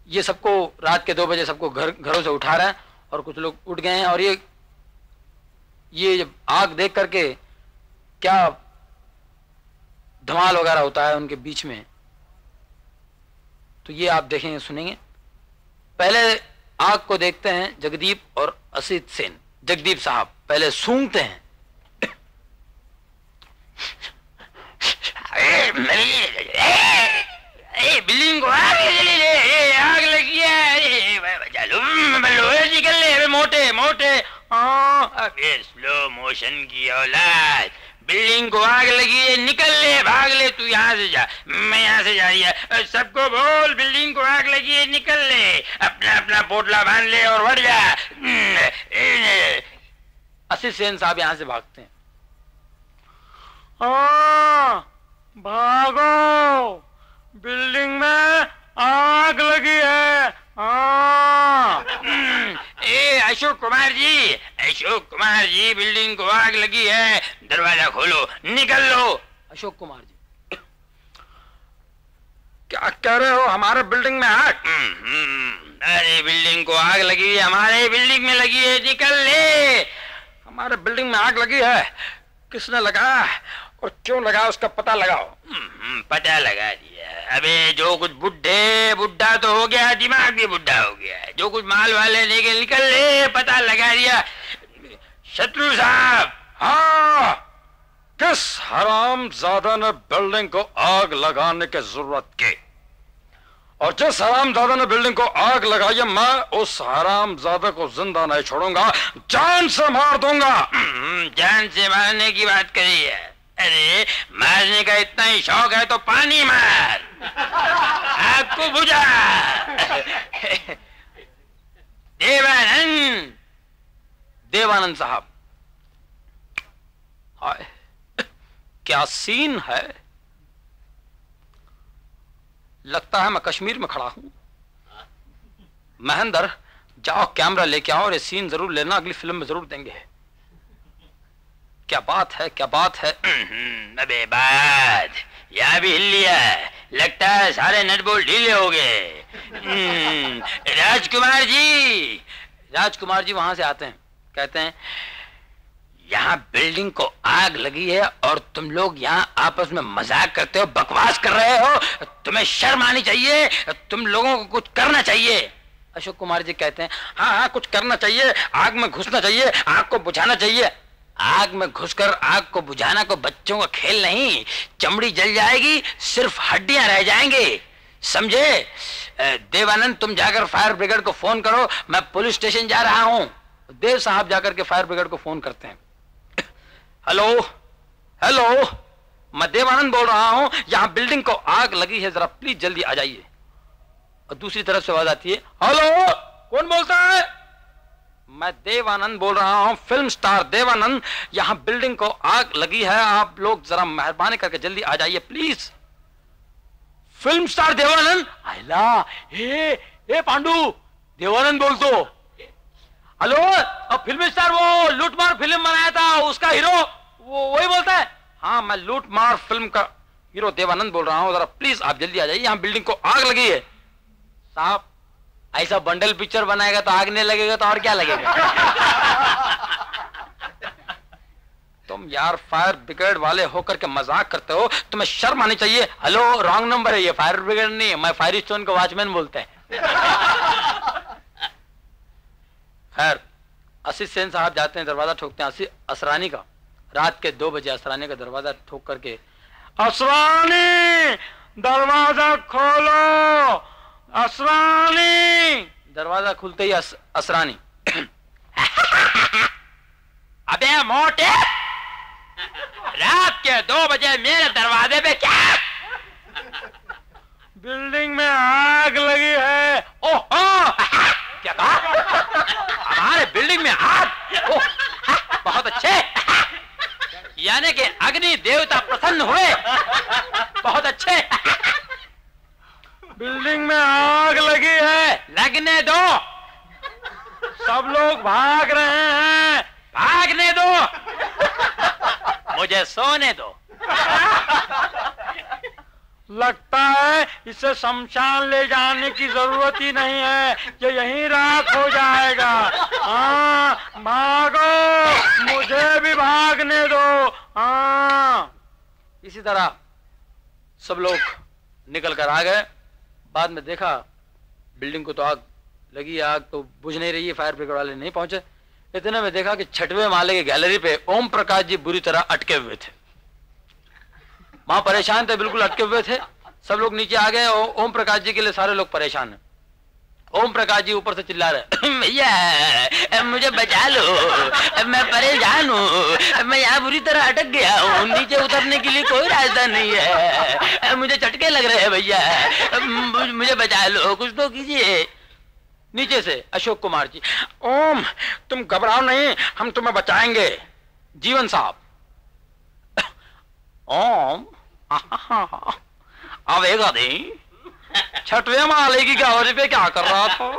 ये सबको रात के 2 बजे सबको घरों से उठा रहे हैं, और कुछ लोग उठ गए हैं। और ये जब आग देख करके क्या धमाल वगैरह होता है उनके बीच में, तो ये आप देखेंगे सुनेंगे। पहले आग को देखते हैं जगदीप और असित सेन। जगदीप साहब पहले सूंघते हैं, बिल्डिंग को आग लगी है, निकल ले मोटे मोटे। अबे स्लो मोशन की औलाद, बिल्डिंग को आग लगी है, निकल ले, भाग ले, तू यहाँ से जा, मैं यहाँ से जा रही है, सबको बोल बिल्डिंग को आग लगी है, निकल ले, अपना अपना पोटला बांध ले और बढ़ जा। असित सेन साहब यहाँ से भागते हैं। भागो, बिल्डिंग में आग लगी है। अशोक कुमार जी, बिल्डिंग को आग लगी है, दरवाजा खोलो, निकल लो। अशोक कुमार जी, क्या कह रहे हो, हमारे बिल्डिंग में आग? अरे बिल्डिंग को आग लगी है, हमारे बिल्डिंग में लगी है, निकल ले। हमारे बिल्डिंग में आग लगी है, किसने लगाया और क्यों लगाया उसका पता लगाओ। पता लगा दिया। अबे जो कुछ बुढ़ा तो हो गया, दिमाग भी बुढ़ा हो गया, जो कुछ माल वाले निकल ले, पता लगा दिया। शत्रु साहब, हाँ, किस हरामजादा ने बिल्डिंग को आग लगाने की जरूरत की, और जिस हरामजादा ने बिल्डिंग को आग लगाई है, मैं उस हरामजादा को जिंदा नहीं छोड़ूंगा, जान से मार दूंगा। जान से मारने की बात करी है? अरे मारने का इतना ही शौक है तो पानी मार, आग को बुझा। देवानंद साहब, हाय क्या सीन है, लगता है मैं कश्मीर में खड़ा हूं। महेंद्र, जाओ कैमरा लेके आओ और ये सीन जरूर लेना, अगली फिल्म में जरूर देंगे। क्या बात है, क्या बात है। अबे बात, यहाँ भी हिल लिया, लगता है सारे नट बोल्ट ढीले हो गए। राजकुमार जी वहां से आते हैं, कहते हैं यहाँ बिल्डिंग को आग लगी है और तुम लोग यहाँ आपस में मजाक करते हो, बकवास कर रहे हो, तुम्हें शर्म आनी चाहिए, तुम लोगों को कुछ करना चाहिए। अशोक कुमार जी कहते हैं हाँ, कुछ करना चाहिए, आग में घुसना चाहिए, आग को बुझाना चाहिए। आग में घुसकर आग को बुझाना को बच्चों का खेल नहीं, चमड़ी जल जाएगी, सिर्फ हड्डियां रह जाएंगे, समझे? देवानंद, तुम जाकर फायर ब्रिगेड को फोन करो, मैं पुलिस स्टेशन जा रहा हूं। देव साहब जाकर के फायर ब्रिगेड को फोन करते हैं। हेलो, मैं देवानंद बोल रहा हूं, यहां बिल्डिंग को आग लगी है, जरा प्लीज जल्दी आ जाइए। और दूसरी तरफ से आवाज आती है, हेलो, कौन बोलता है? मैं देवानंद बोल रहा हूं, फिल्म स्टार देवानंद, यहां बिल्डिंग को आग लगी है, आप लोग जरा मेहरबानी करके जल्दी आ जाइए प्लीज। फिल्म स्टार देवानंद, आइला, ए पांडु, देवानंद बोल तो। हेलो, अब फिल्म स्टार वो लूटमार फिल्म बनाया था, उसका हीरो वही बोलता है? हाँ, मैं लूटमार फिल्म का हीरो देवानंद बोल रहा हूं, जरा प्लीज आप जल्दी आ जाइए, यहां बिल्डिंग को आग लगी है। साहब, ऐसा बंडल पिक्चर बनाएगा तो आग नहीं लगेगा तो और क्या लगेगा? तुम यार फायर ब्रिगेड वाले होकर के मजाक करते हो, तुम्हें शर्म आनी चाहिए। हेलो, रॉन्ग नंबर है ये, फायर ब्रिगेड नहीं है, मैं फायर स्टोन का वॉचमैन बोलते हैं। खैर, असित सेन साहब जाते हैं, दरवाजा ठोकते हैं असरानी का, रात के 2 बजे असरानी का दरवाजा ठोक करके, असरानी दरवाजा खोलो, असरानी। दरवाजा खुलते ही असरानी, अबे मोटे, रात के 2 बजे मेरे दरवाजे पे क्या? बिल्डिंग में आग लगी है। ओहो, क्या कहा? हमारे बिल्डिंग में आग? ओह, बहुत अच्छे, यानी कि अग्नि देवता प्रसन्न हुए। बहुत अच्छे। बिल्डिंग में आग लगी है, लगने दो, सब लोग भाग रहे हैं। भागने दो, मुझे सोने दो। लगता है इसे शमशान ले जाने की जरूरत ही नहीं है, ये यहीं राख हो जाएगा। हाँ भागो, मुझे भी भागने दो। हाँ। इसी तरह सब लोग निकल कर आ गए। बाद में देखा बिल्डिंग को तो आग लगी, आग तो बुझ नहीं रही है, फायर ब्रिगेड वाले नहीं पहुंचे। इतने में देखा कि 6वें माले की गैलरी पे ओम प्रकाश जी बुरी तरह अटके हुए थे। वहां परेशान थे, बिल्कुल अटके हुए थे। सब लोग नीचे आ गए और ओम प्रकाश जी के लिए सारे लोग परेशान हैं। ओम प्रकाश जी ऊपर से चिल्ला रहे, भैया मुझे बचा लो, मैं परेशान हूँ, मैं यहाँ बुरी तरह अटक गया हूँ, नीचे उतरने के लिए कोई रास्ता नहीं है, मुझे झटके लग रहे हैं भैया, मुझे बचा लो, कुछ तो कीजिए। नीचे से अशोक कुमार जी, ओम तुम घबराओ नहीं, हम तुम्हें बचाएंगे। जीवन साहब, ओम आवेगा नहीं, 6वें माले की गैलरी पे क्या कर रहा था?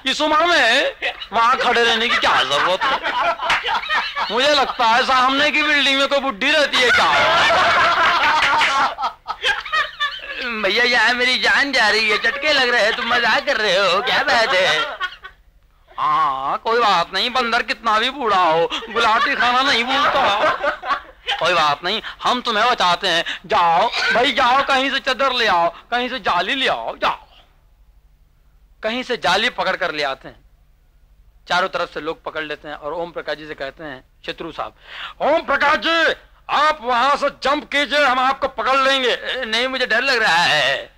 इस उम्र में वहां खड़े रहने की क्या जरूरत है? मुझे लगता है सामने की बिल्डिंग में कोई बुड्ढी रहती है क्या? भैया यहाँ मेरी जान जा रही है, झटके लग रहे हैं, तुम मजाक कर रहे हो, क्या बात है? हाँ कोई बात नहीं, बंदर कितना भी बूढ़ा हो गुलाटी खाना नहीं भूलता। कोई बात नहीं, हम तुम्हें बचाते हैं। जाओ भाई जाओ, कहीं से चादर ले आओ, कहीं से जाली ले आओ, जाओ। कहीं से जाली पकड़ कर ले आते हैं। चारों तरफ से लोग पकड़ लेते हैं और ओम प्रकाश जी से कहते हैं, शत्रु साहब, ओम प्रकाश जी आप वहां से जंप कीजिए, हम आपको पकड़ लेंगे। नहीं मुझे डर लग रहा है।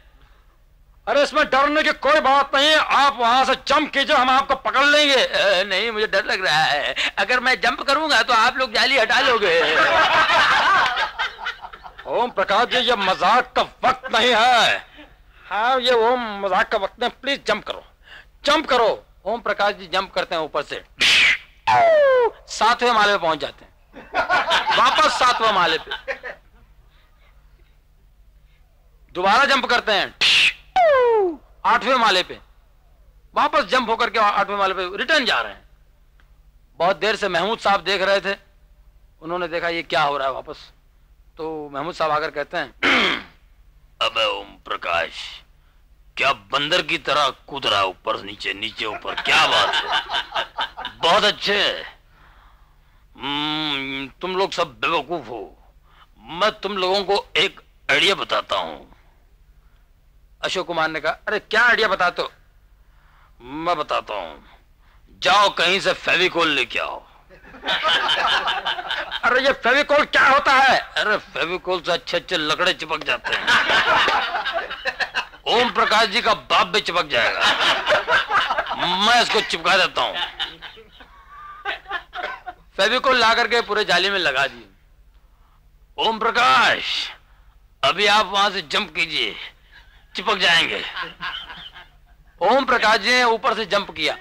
अरे इसमें डरने की कोई बात नहीं है, आप वहां से जंप कीजिए, हम आपको पकड़ लेंगे। नहीं मुझे डर लग रहा है, अगर मैं जंप करूंगा तो आप लोग जाली हटा लोगे। ओम प्रकाश जी ये मजाक का वक्त नहीं है। हाँ ये ओम मजाक का वक्त नहीं, प्लीज जंप करो, जंप करो। ओम प्रकाश जी जंप करते हैं ऊपर से, 7वें माले पे पहुंच जाते हैं। वापस 7वें माले पे दोबारा जंप करते हैं, 8वें माले पे वापस जंप होकर के 8वें माले पे रिटर्न जा रहे हैं। बहुत देर से महमूद साहब देख रहे थे, उन्होंने देखा ये क्या हो रहा है वापस, तो महमूद साहब आकर कहते हैं, अबे ओम प्रकाश क्या बंदर की तरह कूद रहा, ऊपर नीचे नीचे ऊपर, क्या बात है? बहुत अच्छे, तुम लोग सब बेवकूफ हो। मैं तुम लोगों को एक आइडिया बताता हूं। अशोक कुमार ने कहा, अरे क्या आइडिया बताते हो? मैं बताता हूं, जाओ कहीं से फेविकोल लेके आओ। अरे ये फेविकोल क्या होता है? अरे फेविकोल से अच्छे अच्छे लकड़े चिपक जाते हैं। ओम प्रकाश जी का बाप भी चिपक जाएगा, मैं इसको चिपका देता हूं। फेविकोल ला करके पूरे जाली में लगा दिए। ओम प्रकाश अभी आप वहां से जंप कीजिए, चिपक जाएंगे। ओम प्रकाश जी ने ऊपर से जंप किया,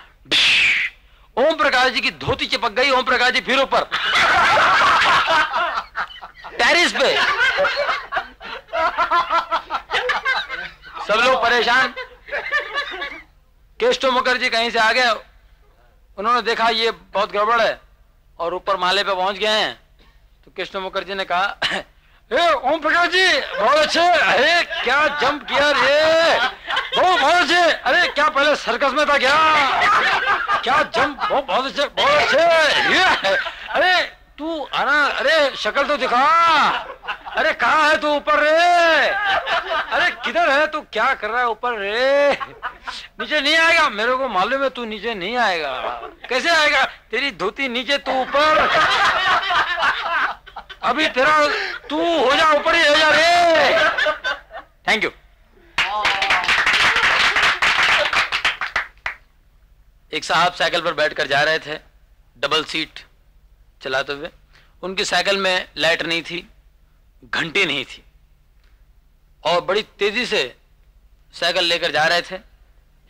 ओम प्रकाश जी की धोती चिपक गई। ओम प्रकाश जी फिर ऊपर टेरिस पे, सब लोग परेशान। केशव मुखर्जी कहीं से आ गए, उन्होंने देखा ये बहुत गड़बड़ है और ऊपर माले पे पहुंच गए हैं। तो केशव मुखर्जी ने कहा, ओम प्रकाश जी बहुत अच्छे, अरे क्या जंप किया रे, बहुत अच्छे। अरे क्या पहले सर्कस में था क्या? क्या जंप, बहुत अच्छे, बहुत अच्छे। अरे तू आना, अरे शक्ल तो दिखा, अरे कहाँ है तू ऊपर रे? अरे किधर है तू, क्या कर रहा है ऊपर रे? नीचे नहीं आएगा, मेरे को मालूम है तू नीचे नहीं आएगा। कैसे आएगा, तेरी धोती नीचे तू ऊपर, अभी तेरा तू हो जा ऊपर ही हो जा रे। Thank you. एक साहब साइकिल पर बैठकर जा रहे थे, डबल सीट चलाते हुए। उनकी साइकिल में लाइट नहीं थी, घंटी नहीं थी, और बड़ी तेजी से साइकिल लेकर जा रहे थे।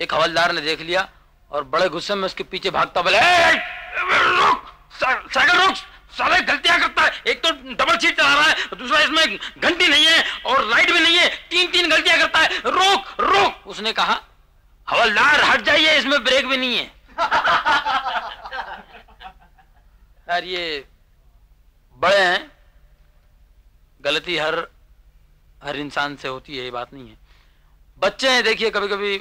एक हवलदार ने देख लिया और बड़े गुस्से में उसके पीछे भागता बोले, रुक, साइकिल रुक, साले गलतियां करता है, एक तो डबल सीट चला रहा है, दूसरा इसमें घंटी नहीं है और लाइट भी नहीं है, तीन गलतियां करता है, रोक रोक। उसने कहा, हवलदार हट जाइए, इसमें ब्रेक भी नहीं है। यार ये बड़े हैं, गलती हर इंसान से होती है, ये बात नहीं है। बच्चे हैं, देखिए कभी कभी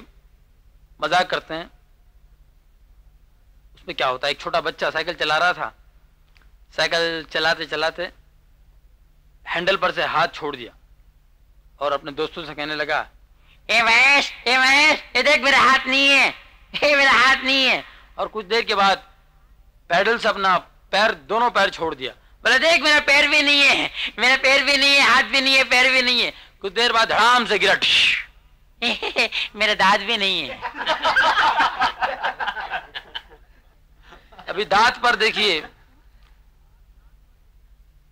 मजाक करते हैं। उसमें क्या होता है, एक छोटा बच्चा साइकिल चला रहा था, साइकिल चलाते चलाते हैंडल पर से हाथ छोड़ दिया और अपने दोस्तों से कहने लगा, ए महेश, ये देख मेरा हाथ नहीं है, ये मेरा हाथ नहीं है। और कुछ देर के बाद पैडल से अपना पैर, दोनों पैर छोड़ दिया, बोले देख मेरा पैर भी नहीं है, मेरा पैर भी नहीं है, हाथ भी नहीं है, पैर भी नहीं है। कुछ देर बाद धड़ाम से गिरा, मेरा दांत भी नहीं है। अभी दांत पर देखिए,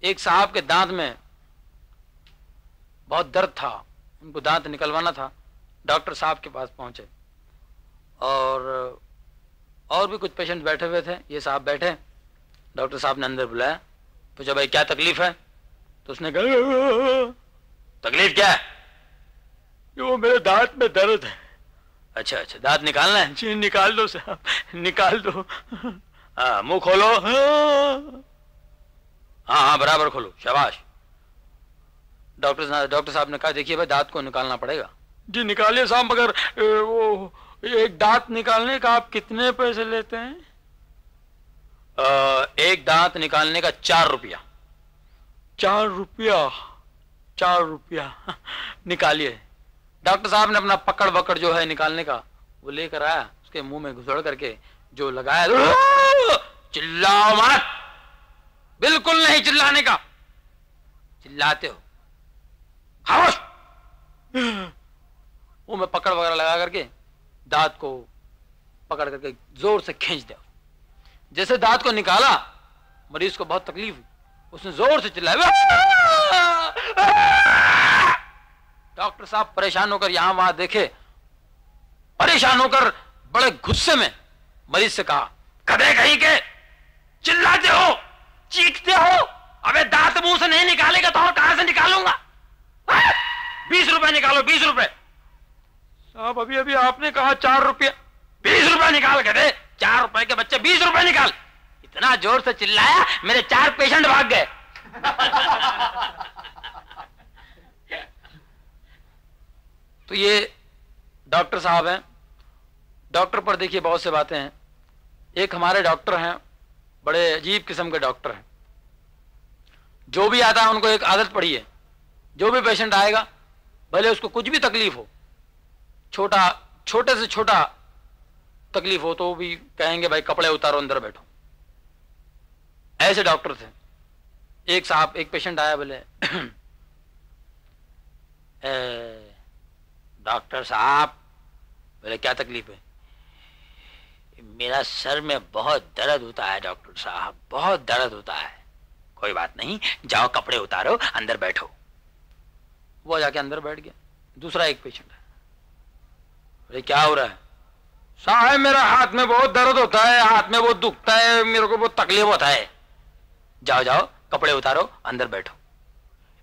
एक साहब के दांत में बहुत दर्द था, उनको दांत निकलवाना था। डॉक्टर साहब के पास पहुंचे और भी कुछ पेशेंट बैठे हुए थे। ये साहब बैठे, डॉक्टर साहब ने अंदर बुलाया, पूछा भाई क्या तकलीफ है? तो उसने कहा, तकलीफ क्या है? वो मेरे दांत में दर्द है। अच्छा अच्छा, दांत निकालना है? जी निकाल दो साहब, निकाल दो। हाँ मुंह खोलो, हाँ बराबर खोलो, शाबाश। डॉक्टर साहब ने कहा, देखिए भाई दांत को निकालना पड़ेगा। जी निकालिए साहब, मगर वो एक दांत निकालने का आप कितने पैसे लेते हैं? एक दांत निकालने का 4 रुपया। 4 रुपया? 4 रुपया निकालिए। डॉक्टर साहब ने अपना पकड़ बकड़ जो है निकालने का वो लेकर आया, उसके मुंह में घुसड़ करके जो लगाया, चिल्लाओ मत, बिल्कुल नहीं चिल्लाने का, चिल्लाते हो, खामोश। वो में पकड़ वगैरह लगा करके दांत को पकड़ करके जोर से खींच दिया। जैसे दांत को निकाला, मरीज को बहुत तकलीफ हुई, उसने जोर से चिल्लाया। डॉक्टर साहब परेशान होकर यहां वहां देखे, परेशान होकर बड़े गुस्से में मरीज से कहा, गधे कहीं के, चिल्लाते हो, चीखते हो, अबे दांत मुंह से नहीं निकालेगा तो और कहां से निकालूंगा? 20 रुपए निकालो, 20 रुपए। साहब अभी अभी आपने कहा 4 रुपया। 20 रुपए निकाल, गधे, 4 रुपए के बच्चे 20 रुपए निकाल। इतना जोर से चिल्लाया, मेरे 4 पेशेंट भाग गए। तो ये डॉक्टर साहब हैं। डॉक्टर पर देखिए बहुत से बातें हैं। एक हमारे डॉक्टर हैं, बड़े अजीब किस्म के डॉक्टर हैं। जो भी आता है उनको एक आदत पड़ी है, जो भी पेशेंट आएगा, भले उसको कुछ भी तकलीफ हो, छोटे से छोटा तकलीफ हो, तो भी कहेंगे भाई कपड़े उतारो, अंदर बैठो। ऐसे डॉक्टर थे। एक साहब, एक पेशेंट आया, बोले डॉक्टर साहब, बोले क्या तकलीफ है? मेरा सर में बहुत दर्द होता है डॉक्टर साहब, बहुत दर्द होता है। कोई बात नहीं, जाओ कपड़े उतारो, अंदर बैठो। वो जाके अंदर बैठ गया। दूसरा एक पेशेंट है, बोले क्या हो रहा है? साहब मेरा हाथ में बहुत दर्द होता है, हाथ में बहुत दुखता है, मेरे को बहुत तकलीफ होता है। जाओ जाओ कपड़े उतारो, अंदर बैठो।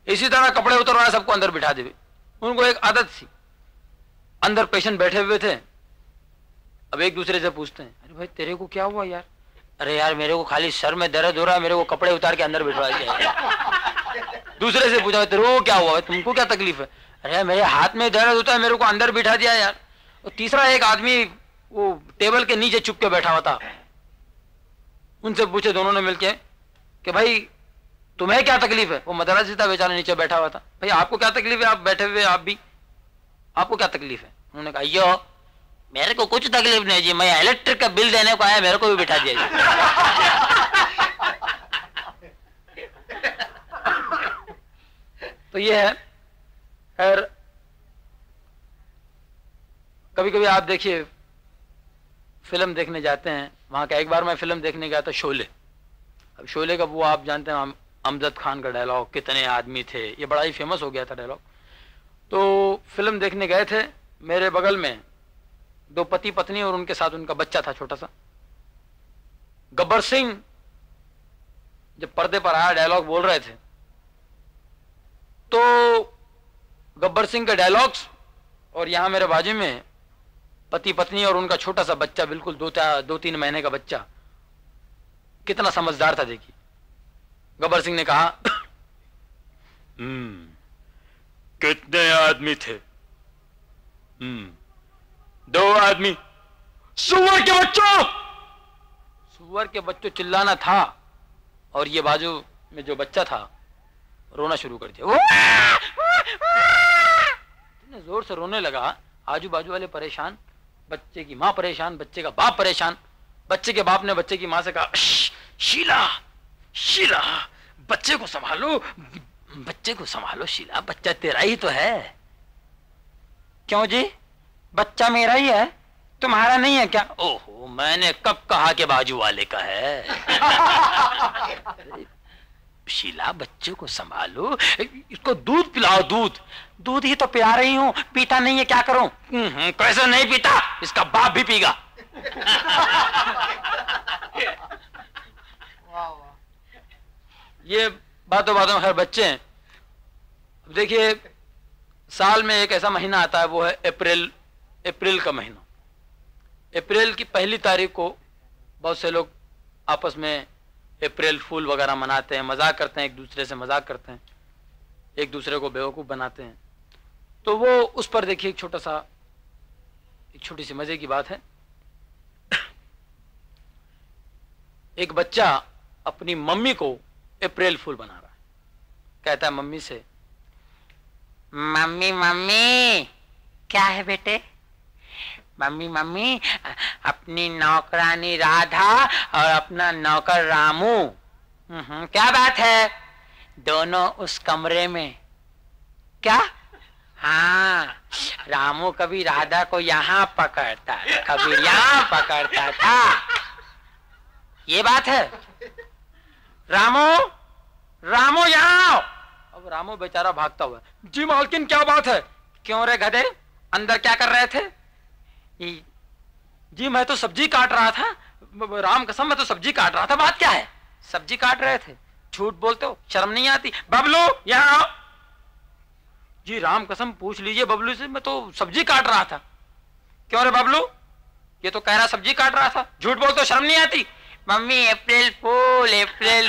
इसी तरह कपड़े उतारवाया, सबको अंदर बिठा दे। उनको एक आदत थी, अंदर पेशेंट बैठे हुए थे, अब एक दूसरे से पूछते हैं, अरे भाई तेरे को क्या हुआ यार? अरे यार मेरे को खाली सर में दर्द हो रहा है, मेरे को कपड़े उतार के अंदर बिठवा दिया। दूसरे से पूछा, तेरे को क्या हुआ, तुमको क्या तकलीफ है? अरे यार मेरे हाथ में दर्द होता है, मेरे को अंदर बिठा दिया यार। और तीसरा एक आदमी वो टेबल के नीचे चुप के बैठा हुआ था, उनसे पूछे दोनों ने मिलके कि भाई तुम्हें क्या तकलीफ है? वो मदरासी था बेचारा, नीचे बैठा हुआ था। भाई आपको क्या तकलीफ है? आप बैठे हुए, आप भी, आपको क्या तकलीफ है? उन्होंने कहा, यो मेरे को कुछ तकलीफ नहीं जी, मैं इलेक्ट्रिक का बिल देने को आया, मेरे को भी बिठा दिया। तो ये है। खैर कभी कभी आप देखिए फिल्म देखने जाते हैं वहाँ का। एक बार मैं फिल्म देखने गया था शोले। अब शोले का वो आप जानते हैं अमजद खान का डायलॉग, कितने आदमी थे, ये बड़ा ही फेमस हो गया था डायलॉग। तो फिल्म देखने गए थे, मेरे बगल में दो पति पत्नी और उनके साथ उनका बच्चा था छोटा सा। गब्बर सिंह जब पर्दे पर आया डायलॉग बोल रहे थे, तो गब्बर सिंह के डायलॉग्स और यहां मेरे बाजू में पति पत्नी और उनका छोटा सा बच्चा, बिल्कुल 2-3 महीने का बच्चा, कितना समझदार था देखिए। गब्बर सिंह ने कहा कितने आदमी थे? 2 आदमी। सुअर के बच्चों! सुअर के बच्चों चिल्लाना था और ये बाजू में जो बच्चा था रोना शुरू कर दिया। इतने जोर से रोने लगा, आजू बाजू वाले परेशान, बच्चे की माँ परेशान, बच्चे का बाप परेशान। बच्चे के बाप ने बच्चे की माँ से कहा, शीला शीला बच्चे को संभालो, बच्चे को संभालो शीला, बच्चा तेरा ही तो है। क्यों जी, बच्चा मेरा ही है, तुम्हारा नहीं है क्या? ओहो, मैंने कब कहा कि बाजू वाले का है। शीला बच्चे को संभालो, इसको दूध पिलाओ। दूध ही तो पिला रही हूं, पीता नहीं है, क्या करूं? कैसे नहीं पीता, इसका बाप भी पीगा। ये बातों बातों में खैर बच्चे हैं। अब देखिए, साल में एक ऐसा महीना आता है, वो है अप्रैल का महीना। अप्रैल की 1 तारीख को बहुत से लोग आपस में अप्रैल फूल वगैरह मनाते हैं, मजाक करते हैं, एक दूसरे से मजाक करते हैं, एक दूसरे को बेवकूफ़ बनाते हैं। तो वो उस पर देखिए एक छोटी सी मजे की बात है। एक बच्चा अपनी मम्मी को अप्रैल फूल बना रहा है। कहता है मम्मी से, मम्मी मम्मी क्या है बेटे? मम्मी मम्मी अपनी नौकरानी राधा और अपना नौकर रामू, क्या बात है? दोनों उस कमरे में। क्या? हाँ, रामू कभी राधा को यहाँ पकड़ता, कभी यहाँ पकड़ता था। ये बात है। रामू यहाँ आओ। अब रामू बेचारा भागता हुआ, जी मालकिन क्या बात है? क्यों रे गधे, अंदर क्या कर रहे थे? जी मैं तो सब्जी काट रहा था। राम कसम, मैं तो सब्जी काट रहा था। बात क्या है? सब्जी काट रहे थे? झूठ बोलते हो, शर्म नहीं आती? बबलू यहाँ आओ। जी राम कसम पूछ लीजिए बबलू से, मैं तो सब्जी काट रहा था। क्यों रे बबलू, ये तो कह रहा सब्जी काट रहा था, झूठ बोलते हो, शर्म नहीं आती? मम्मी अप्रैल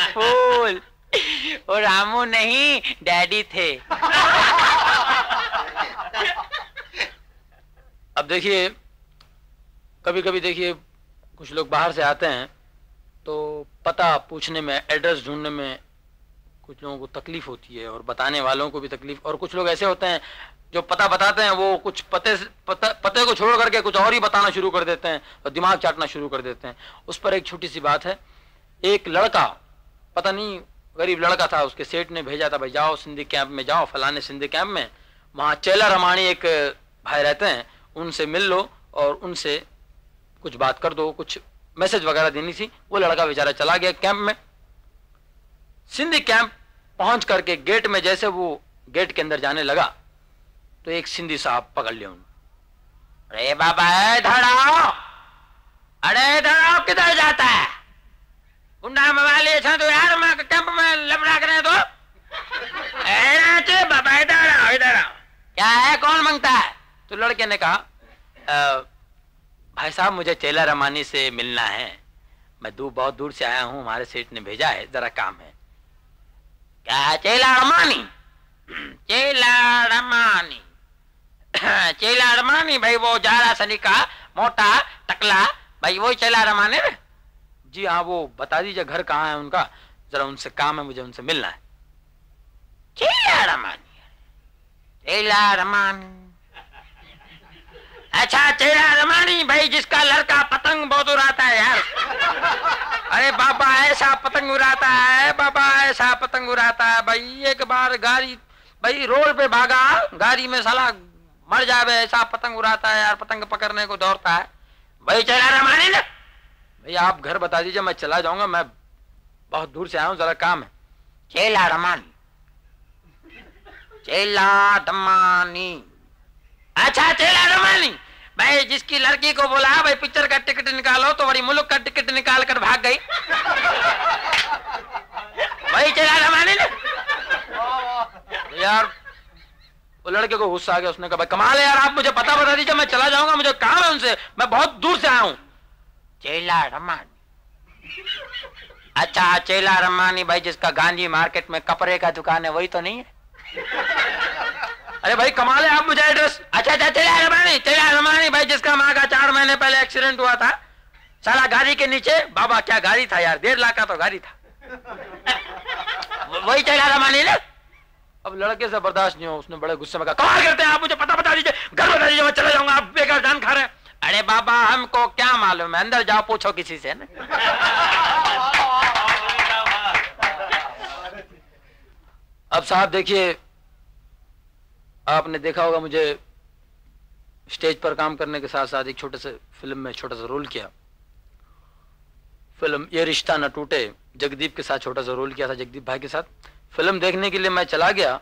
फूल। और रामू नहीं, डैडी थे। अब देखिए, कभी कभी देखिए कुछ लोग बाहर से आते हैं तो पता पूछने में, एड्रेस ढूंढने में कुछ लोगों को तकलीफ होती है और बताने वालों को भी तकलीफ। और कुछ लोग ऐसे होते हैं जो पता बताते हैं, वो कुछ पते को छोड़ करके कुछ और ही बताना शुरू कर देते हैं और दिमाग चाटना शुरू कर देते हैं। उस पर एक छोटी सी बात है। एक लड़का, पता नहीं गरीब लड़का था, उसके सेठ ने भेजा था, भाई जाओ सिंधी कैंप में जाओ, फलाने सिंधी कैंप में, वहाँ चेला रमाणी एक भाई रहते हैं, उनसे मिल लो और उनसे कुछ बात कर दो, कुछ मैसेज वगैरह देनी थी। वो लड़का बेचारा चला गया कैंप में। सिंधी कैंप पहुंच करके गेट में जैसे वो गेट के अंदर जाने लगा तो एक सिंधी साहब पकड़ लिया उन्होंने। अरे बाबा इधर आओ, अरे इधर आओ, किधर जाता है? गुंडा मवाली तो यार, मैं कैंप में लफड़ा करें तो बाबा इधर आओ। क्या है, कौन मांगता है? तो लड़के ने कहा, भाई साहब मुझे चेला रमानी से मिलना है, मैं बहुत दूर से आया हूँ, हमारे सेठ ने भेजा है, जरा काम है। क्या चेला रमानी? चेला रमानी भाई, वो जारा सनी का मोटा टकला भाई, वो चेला रमानी रे? जी हाँ, वो बता दीजिए घर कहाँ है उनका, जरा उनसे काम है, मुझे उनसे मिलना है। चेला रमानी, अच्छा चेला रमानी भाई, जिसका लड़का पतंग बहुत उड़ाता है यार। अरे बाबा ऐसा पतंग उड़ाता है, बाबा ऐसा पतंग उड़ाता है भाई। एक बार गाड़ी भाई रोड पे भागा, गाड़ी में साला मर जावे, ऐसा पतंग उड़ाता है यार, पतंग पकड़ने को दौड़ता है वही चेला रमानी ना? भैया आप घर बता दीजिए, मैं चला जाऊंगा, मैं बहुत दूर से आया हूँ, जरा काम है। चेला रमानी, चेला रमानी, अच्छा चेला रमानी। भाई जिसकी लड़की को बोला भाई पिक्चर का टिकट निकालो तो बड़ी मुल्क का टिकट निकाल कर भाग गई, वही चेला रमानी ना? यार वो लड़के को गुस्सा आ गया, उसने कहा भाई कमाल है यार, आप मुझे पता बता दीजिए, मैं चला जाऊंगा, मुझे काम है उनसे, मैं बहुत दूर से आया हूँ। चेला रमानी, अच्छा चेला रमानी भाई जिसका गांधी मार्केट में कपड़े का दुकान है, वही तो नहीं है? अरे भाई कमाल है, आप मुझे एड्रेस। अच्छा चेला रमानी भाई जिसका माँ का 4 महीने पहले एक्सीडेंट हुआ था, साला गाड़ी के नीचे, बाबा क्या गाड़ी था यार, 1.5 लाख का तो गाड़ी था, वही चेला रमानी ना? अब लड़के से बर्दाश्त नहीं हो, उसने बड़े गुस्से में कहा कमाल करते हैं आप, मुझे पता बता दीजिए, घर बता दीजिए, मैं चला जाऊंगा, आप बेकार जान खा रहे हैं। अरे बाबा हमको क्या मालूम है, अंदर जाओ पूछो किसी से ना। अब साहब देखिए, आपने देखा होगा मुझे स्टेज पर काम करने के साथ साथ एक छोटे से फिल्म में छोटा सा रोल किया। फिल्म ये रिश्ता न टूटे, जगदीप के साथ छोटा सा रोल किया था, जगदीप भाई के साथ। फिल्म देखने के लिए मैं चला गया,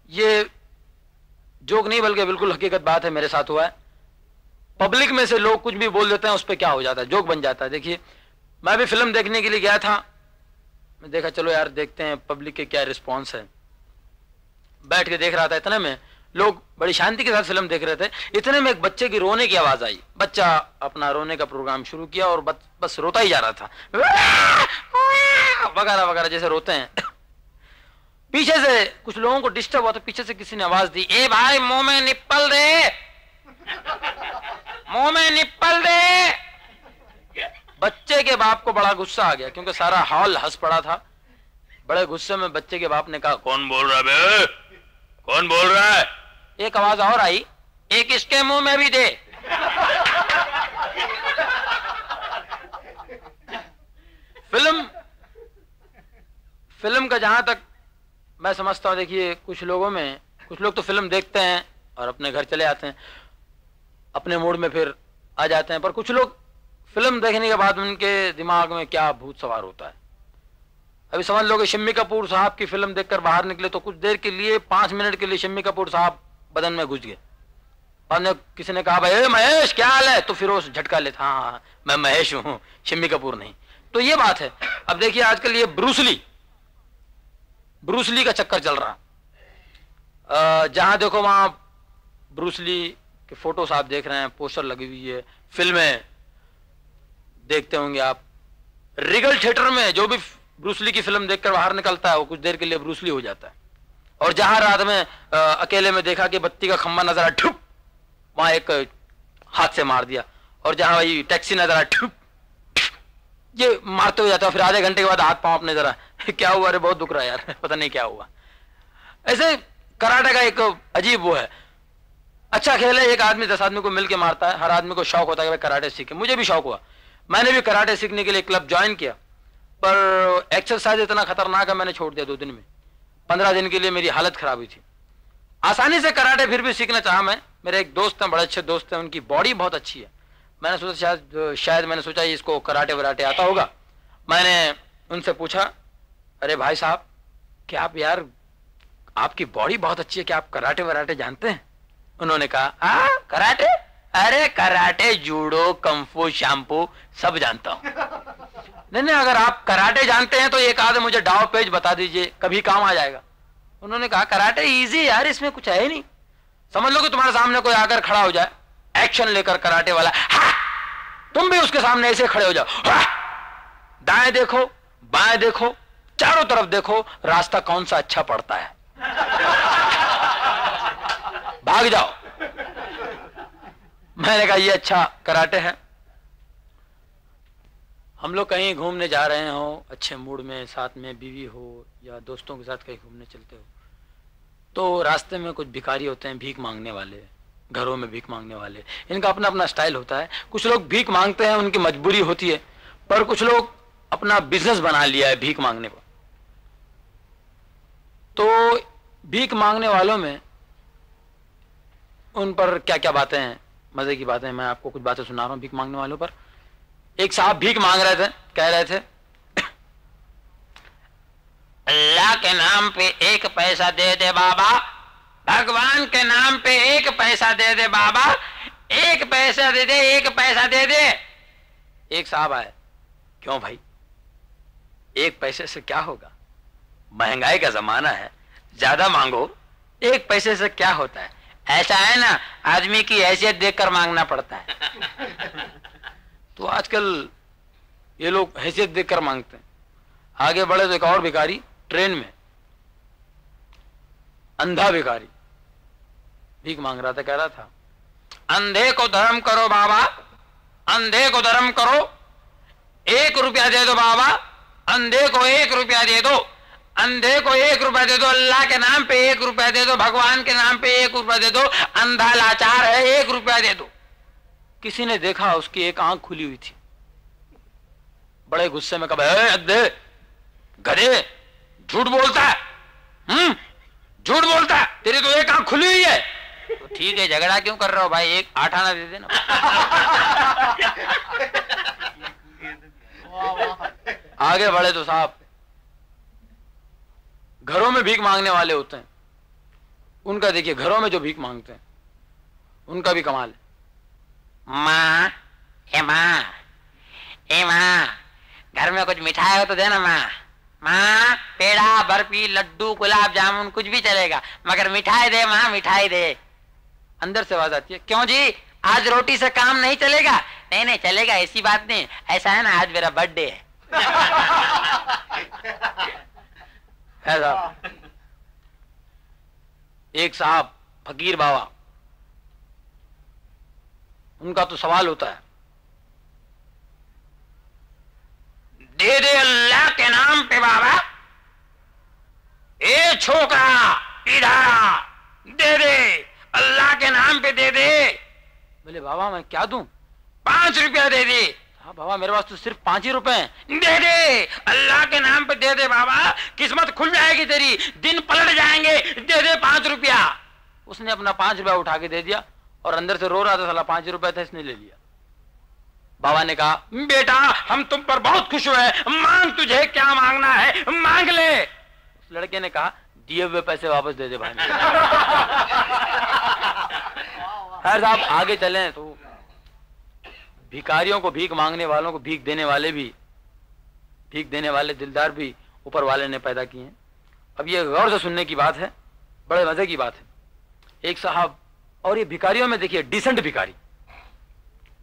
ये जोक नहीं बल्कि बिल्कुल हकीकत बात है, मेरे साथ हुआ है। पब्लिक में से लोग कुछ भी बोल देते हैं, उस पर क्या हो जाता है, जोक बन जाता है। देखिए मैं भी फिल्म देखने के लिए गया था, मैं देखा चलो यार देखते हैं पब्लिक के क्या रिस्पॉन्स है, बैठ के देख रहा था। इतने में लोग बड़ी शांति के साथ फिल्म देख रहे थे, इतने में एक बच्चे की रोने की आवाज आई। बच्चा अपना रोने का प्रोग्राम शुरू किया और बस रोता ही जा रहा था, वगैरह वगैरह जैसे रोते हैं। पीछे से कुछ लोगों को डिस्टर्ब हुआ तो पीछे से किसी ने आवाज दी, ए भाई मुंह में निप्पल दे, मुंह में निप्पल दे। बच्चे के बाप को बड़ा गुस्सा आ गया क्योंकि सारा हॉल हंस पड़ा था। बड़े गुस्से में बच्चे के बाप ने कहा कौन बोल रहा है बे? कौन बोल रहा है? एक आवाज और आई, एक इसके मुंह में भी दे। फिल्म का जहां तक मैं समझता हूं, देखिए कुछ लोग तो फिल्म देखते हैं और अपने घर चले आते हैं, अपने मूड में फिर आ जाते हैं, पर कुछ लोग फिल्म देखने के बाद उनके दिमाग में क्या भूत सवार होता है। अभी समझ लो कि शम्मी कपूर साहब की फिल्म देखकर बाहर निकले तो कुछ देर के लिए 5 मिनट के लिए शम्मी कपूर साहब बदन में घुस गए और किसी ने कहा भाई महेश क्या हाल है, तो फिर वो झटका लेता, हाँ मैं महेश हूं, शम्मी कपूर नहीं। तो ये बात है। अब देखिए आजकल ये ब्रूसली का चक्कर चल रहा, जहां देखो वहां ब्रूसली के फोटोस आप देख रहे हैं, पोस्टर लगी हुई है, फिल्में देखते होंगे आप। रिगल थिएटर में जो भी ब्रूसली की फिल्म देखकर बाहर निकलता है वो कुछ देर के लिए ब्रूसली हो जाता है। और जहां रात में अकेले में देखा कि बत्ती का खंभा नजर आया, ठुप, वहां एक हाथ से मार दिया। और जहां वही टैक्सी नजर आया, ठुप, ये मारते हो जाता है। फिर आधे घंटे के बाद हाथ पांव अपने जरा क्या हुआ, अरे बहुत दुख रहा है यार, पता नहीं क्या हुआ। ऐसे कराटे का एक अजीब वो है, अच्छा खेल है, एक आदमी 10 आदमी को मिलकर मारता है। हर आदमी को शौक होता है कि कराटे सीखे, मुझे भी शौक हुआ, मैंने भी कराटे सीखने के लिए क्लब ज्वाइन किया, पर एक्सरसाइज इतना खतरनाक है मैंने छोड़ दिया 2 दिन में। 15 दिन के लिए मेरी हालत खराब हुई थी। आसानी से कराटे फिर भी सीखना चाहा मैं, मेरे एक दोस्त हैं, बड़े अच्छे दोस्त हैं, उनकी बॉडी बहुत अच्छी है। मैंने सोचा शायद मैंने सोचा इसको कराटे वराटे आता होगा। मैंने उनसे पूछा, अरे भाई साहब क्या आप यार आपकी बॉडी बहुत अच्छी है, क्या आप कराटे वराटे जानते हैं? उन्होंने कहा कराटे, अरे कराटे जूडो कंफू शैम्पू सब जानता हूं। नहीं अगर आप कराटे जानते हैं तो एक आधे मुझे डाव पेज बता दीजिए, कभी काम आ जाएगा। उन्होंने कहा कराटे इजी यार, इसमें कुछ है ही नहीं। समझ लो कि तुम्हारे सामने कोई आकर खड़ा हो जाए एक्शन लेकर कराटे वाला, तुम भी उसके सामने ऐसे खड़े हो जाओ, दाएं देखो बाएं देखो चारों तरफ देखो, रास्ता कौन सा अच्छा पड़ता है, भाग जाओ। मैंने कहा ये अच्छा कराटे है। हम लोग कहीं घूमने जा रहे हो अच्छे मूड में, साथ में बीवी हो या दोस्तों के साथ कहीं घूमने चलते हो, तो रास्ते में कुछ भिखारी होते हैं, भीख मांगने वाले, घरों में भीख मांगने वाले। इनका अपना अपना स्टाइल होता है। कुछ लोग भीख मांगते हैं, उनकी मजबूरी होती है, पर कुछ लोग अपना बिजनेस बना लिया है भीख मांगने पर। तो भीख मांगने वालों में उन पर क्या क्या बातें हैं मजे की बातें, मैं आपको कुछ बातें सुना रहा हूं भीख मांगने वालों पर। एक साहब भीख मांग रहे थे, कह रहे थे अल्लाह के नाम पे 1 पैसा दे दे बाबा, भगवान के नाम पे 1 पैसा दे दे बाबा, 1 पैसा दे दे, 1 पैसा दे दे। एक साहब आए, क्यों भाई 1 पैसे से क्या होगा, महंगाई का जमाना है, ज्यादा मांगो, 1 पैसे से क्या होता है। ऐसा है ना, आदमी की हैसियत देखकर मांगना पड़ता है। तो आजकल ये लोग हैसियत देखकर मांगते हैं। आगे बढ़े तो एक और भिखारी ट्रेन में, अंधा भिखारी भीख मांग रहा था, कह रहा था अंधे को धर्म करो बाबा, अंधे को धर्म करो, 1 रुपया दे दो बाबा, अंधे को 1 रुपया दे दो, अंधे को 1 रुपया दे दो, अल्लाह के नाम पे 1 रुपया दे दो, भगवान के नाम पे 1 रुपया दे दो, अंधा लाचार है 1 रुपया दे दो। किसी ने देखा उसकी एक आंख खुली हुई थी, बड़े गुस्से में कहा, अंधे गधे, झूठ बोलता है, झूठ बोलता है, तेरी तो एक आंख खुली हुई है। तो ठीक है, झगड़ा क्यों कर रहे हो भाई, 1 8 आना दे देना। आगे बढ़े तो साहब घरों में भीख मांगने वाले होते हैं, उनका देखिए, घरों में जो भीख मांगते हैं उनका भी कमाल है। माँ, हे माँ, हे माँ, घर में कुछ मिठाई हो तो देना माँ। माँ, पेड़ा, बर्फी, लड्डू, गुलाब जामुन कुछ भी चलेगा, मगर मिठाई दे माँ, मिठाई दे। अंदर से आवाज आती है, क्यों जी, आज रोटी से काम नहीं चलेगा? नहीं नहीं चलेगा, ऐसी बात नहीं, ऐसा है ना, आज मेरा बर्थडे है। साहब एक साहब फकीर बाबा, उनका तो सवाल होता है, दे दे अल्लाह के नाम पे बाबा, ए छोकरा इधर दे दे, अल्लाह के नाम पे दे दे। बोले बाबा मैं क्या दूं? 5 रुपया दे दे। हाँ बाबा मेरे पास तो सिर्फ 5 ही रुपए हैं। दे दे, अल्लाह के नाम पे दे दे बाबा, किस्मत खुल जाएगी तेरी, दिन पलट जाएंगे, दे दे 5 रुपया। उसने अपना 5 रुपया उठा के दे दिया और अंदर से रो रहा था, साला 5 रुपया था, इसने ले लिया। बाबा ने कहा, बेटा हम तुम पर बहुत खुश हुए, मांग, तुझे क्या मांगना है मांग ले। उस लड़के ने कहा, दिए हुए पैसे वापस दे दे भाई। खैर साहब आगे चले तो भिखारियों को, भीख मांगने वालों को भीख देने वाले भी, भीख देने वाले दिलदार भी ऊपर वाले ने पैदा किए हैं। अब ये गौर से सुनने की बात है, बड़े मजे की बात है। एक साहब, और ये भिखारियों में देखिए डिसेंट भिखारी,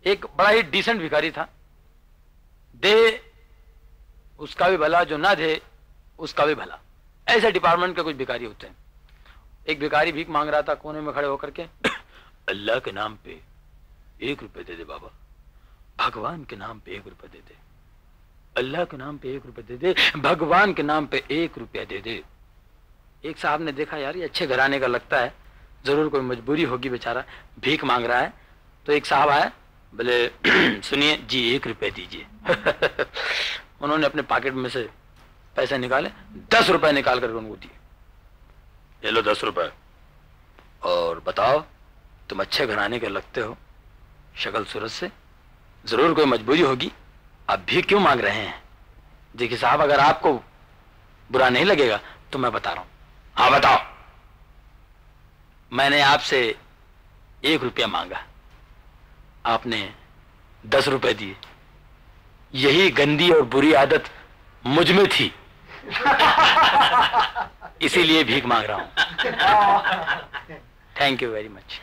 एक बड़ा ही डिसेंट भिखारी था, दे उसका भी भला, जो ना दे उसका भी भला, ऐसे डिपार्टमेंट के कुछ भिखारी होते हैं। एक भिखारी भीख मांग रहा था कोने में खड़े होकर के, अल्लाह के नाम पे 1 रुपए दे दे बाबा, भगवान के नाम पे 1 रुपया दे दे, अल्लाह के नाम पे 1 रुपया दे दे, भगवान के नाम पे 1 रुपया दे दे। एक साहब ने देखा, यार ये अच्छे घराने का लगता है, जरूर कोई मजबूरी होगी, बेचारा भीख मांग रहा है। तो एक साहब आए, बोले सुनिए जी 1 रुपया दीजिए। उन्होंने अपने पॉकेट में से पैसे निकाले, 10 रुपए निकाल कर उनको दिए। ये लो 10 रुपए, और बताओ तुम अच्छे घराने के लगते हो, शक्ल सूरत से, जरूर कोई मजबूरी होगी, आप भीख क्यों मांग रहे हैं? देखिए साहब अगर आपको बुरा नहीं लगेगा तो मैं बता रहा हूं। हाँ बताओ। मैंने आपसे 1 रुपया मांगा, आपने 10 रुपए दिए, यही गंदी और बुरी आदत मुझ में थी, इसीलिए भीख मांग रहा हूं। Thank you very much.